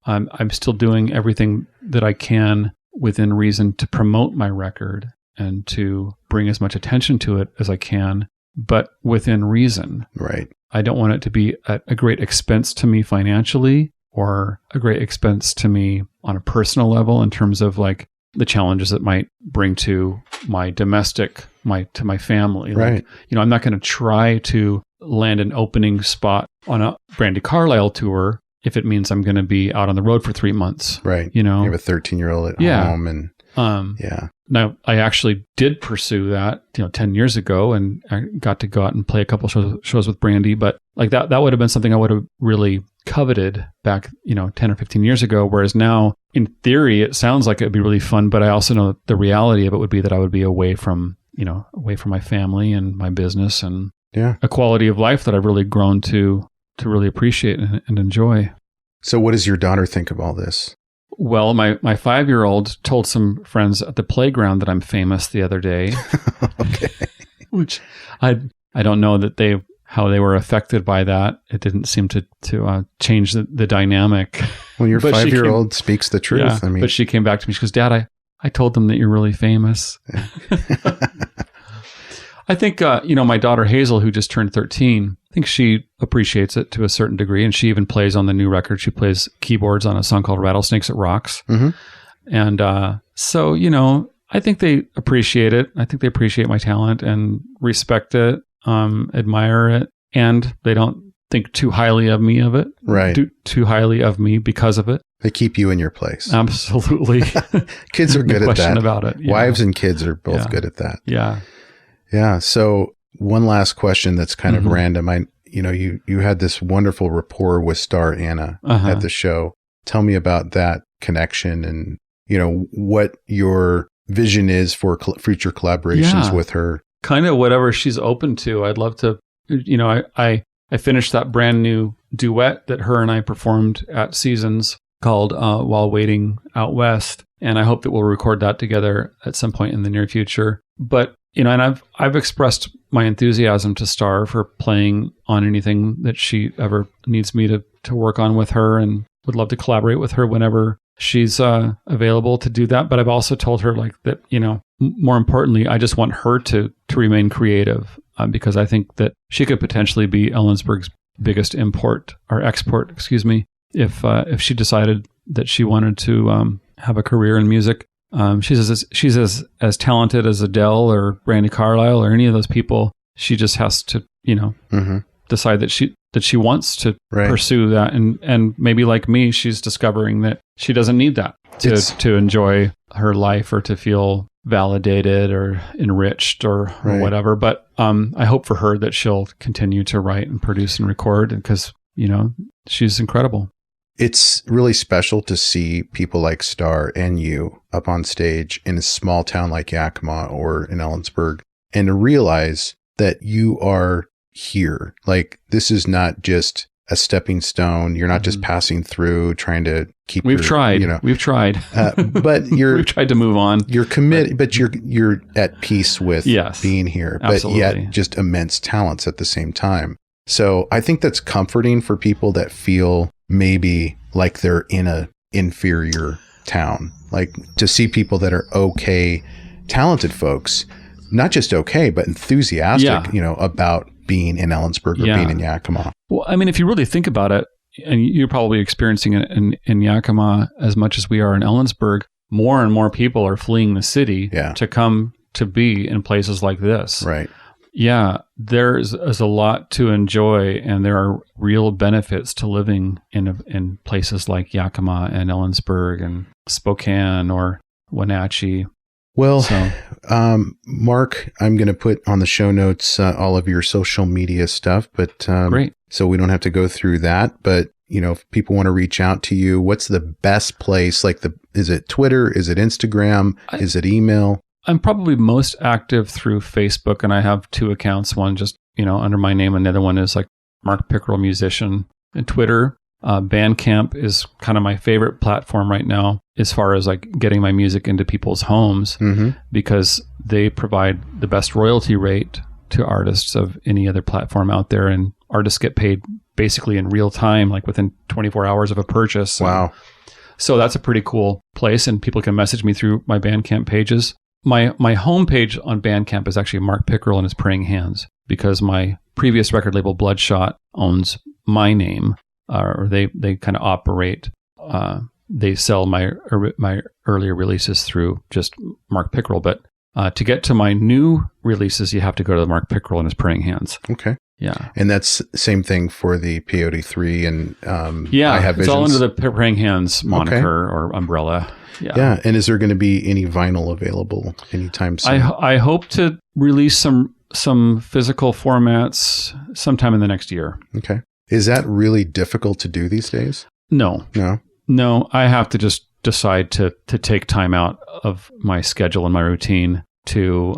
Speaker 1: I'm still doing everything that I can within reason to promote my record and to bring as much attention to it as I can, but within reason.
Speaker 2: Right.
Speaker 1: I don't want it to be at a great expense to me financially, or a great expense to me on a personal level in terms of like the challenges that might bring to my domestic, to my family.
Speaker 2: Right.
Speaker 1: Like, I'm not going to try to land an opening spot on a Brandi Carlile tour if it means I'm going to be out on the road for 3 months.
Speaker 2: Right.
Speaker 1: You know,
Speaker 2: you have a 13-year-old at home and Now, I actually did pursue that, 10 years ago, and I got to go out and play a couple shows with Brandi, but like that would have been something I would have really coveted back, 10 or 15 years ago. Whereas now, in theory, it sounds like it'd be really fun, but I also know that the reality of it would be that I would be away from my family and my business and a quality of life that I've really grown to really appreciate and enjoy. So what does your daughter think of all this?
Speaker 1: Well, my 5-year-old told some friends at the playground that I'm famous the other day.
Speaker 2: Okay.
Speaker 1: Which I don't know that how they were affected by that. It didn't seem to change the dynamic.
Speaker 2: When your 5-year-old speaks the truth.
Speaker 1: Yeah, but she came back to me. She goes, Dad, I told them that you're really famous. I think, my daughter Hazel, who just turned 13, I think she appreciates it to a certain degree. And she even plays on the new record. She plays keyboards on a song called Rattlesnakes It Rocks. Mm-hmm. And so, I think they appreciate it. I think they appreciate my talent and respect it, admire it. And they don't think too highly of me too highly of me because of it.
Speaker 2: They keep you in your place.
Speaker 1: Absolutely.
Speaker 2: Kids are good at that. No question
Speaker 1: about it. Yeah.
Speaker 2: Wives and kids are both good at that.
Speaker 1: Yeah.
Speaker 2: Yeah. So one last question that's kind of random. You had this wonderful rapport with Star Anna at the show. Tell me about that connection and, what your vision is for future collaborations with her.
Speaker 1: Kind of whatever she's open to. I'd love to, I finished that brand new duet that her and I performed at Seasons called While Waiting Out West. And I hope that we'll record that together at some point in the near future. But and I've expressed my enthusiasm to Star for playing on anything that she ever needs me to work on with her, and would love to collaborate with her whenever she's available to do that. But I've also told her that, more importantly, I just want her to remain creative because I think that she could potentially be Ellensburg's biggest export, if she decided that she wanted to have a career in music. She's as talented as Adele or Brandi Carlile or any of those people. She just has to, decide that she wants to pursue that, and maybe like me, she's discovering that she doesn't need that to enjoy her life or to feel validated or enriched or whatever. But I hope for her that she'll continue to write and produce and record because she's incredible.
Speaker 2: It's really special to see people like Star and you up on stage in a small town like Yakima or in Ellensburg, and to realize that you are here. Like, this is not just a stepping stone. You're not just passing through trying to keep
Speaker 1: We've tried.
Speaker 2: But
Speaker 1: we've tried to move on.
Speaker 2: You're committed, but you're at peace with being here,
Speaker 1: absolutely.
Speaker 2: But yet just immense talents at the same time. So I think that's comforting for people that feel maybe like they're in a inferior town, like to see people that are okay, talented folks, not just okay, but enthusiastic, about being in Ellensburg or being in Yakima.
Speaker 1: Well, I mean, if you really think about it, and you're probably experiencing it in Yakima as much as we are in Ellensburg, more and more people are fleeing the city to come to be in places like this.
Speaker 2: Right.
Speaker 1: Yeah, there's a lot to enjoy, and there are real benefits to living in places like Yakima and Ellensburg and Spokane or Wenatchee.
Speaker 2: Well, Mark, I'm going to put on the show notes all of your social media stuff, but
Speaker 1: great.
Speaker 2: So we don't have to go through that. But if people want to reach out to you, what's the best place? Is it Twitter? Is it Instagram? Is it email?
Speaker 1: I'm probably most active through Facebook, and I have 2 accounts. One just, under my name, and the other one is like Mark Pickerel Musician. And Twitter, Bandcamp is kind of my favorite platform right now as far as like getting my music into people's homes because they provide the best royalty rate to artists of any other platform out there. And artists get paid basically in real time, like within 24 hours of a purchase.
Speaker 2: Wow.
Speaker 1: So that's a pretty cool place, and people can message me through my Bandcamp pages. My homepage on Bandcamp is actually Mark Pickerel and His Praying Hands because my previous record label Bloodshot owns my name, or they kind of operate. They sell my earlier releases through just Mark Pickerel, but To get to my new releases, you have to go to the Mark Pickerel and his Praying Hands.
Speaker 2: Okay.
Speaker 1: Yeah.
Speaker 2: And that's same thing for the Peyote 3 and
Speaker 1: yeah,
Speaker 2: I Have Visions.
Speaker 1: It's all under the Praying Hands moniker or umbrella. Yeah.
Speaker 2: Yeah. And is there going to be any vinyl available anytime soon?
Speaker 1: I hope to release some physical formats sometime in the next year.
Speaker 2: Okay. Is that really difficult to do these days?
Speaker 1: No. I have to just decide to take time out of my schedule and my routine to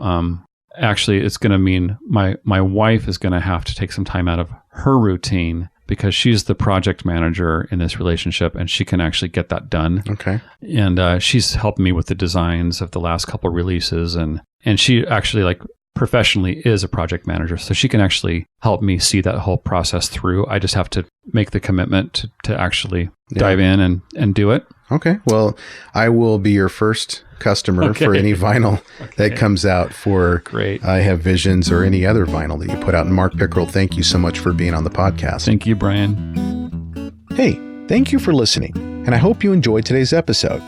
Speaker 1: actually, it's going to mean my wife is going to have to take some time out of her routine because she's the project manager in this relationship and she can actually get that done.
Speaker 2: Okay.
Speaker 1: And she's helped me with the designs of the last couple releases and she actually like professionally is a project manager. So she can actually help me see that whole process through. I just have to make the commitment to actually dive in and do it.
Speaker 2: Okay. Well, I will be your first customer for any vinyl that comes out for
Speaker 1: Great.
Speaker 2: I Have Visions or any other vinyl that you put out. And Mark Pickerel, thank you so much for being on the podcast.
Speaker 1: Thank you, Brian.
Speaker 2: Hey, thank you for listening. And I hope you enjoyed today's episode.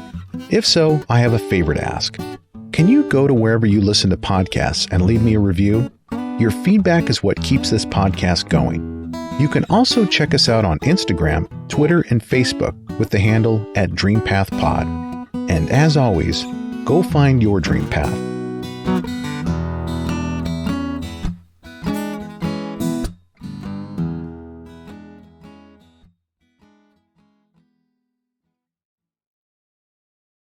Speaker 2: If so, I have a favor to ask. Can you go to wherever you listen to podcasts and leave me a review? Your feedback is what keeps this podcast going. You can also check us out on Instagram, Twitter, and Facebook with the handle @DreamPathPod. And as always, go find your dream path.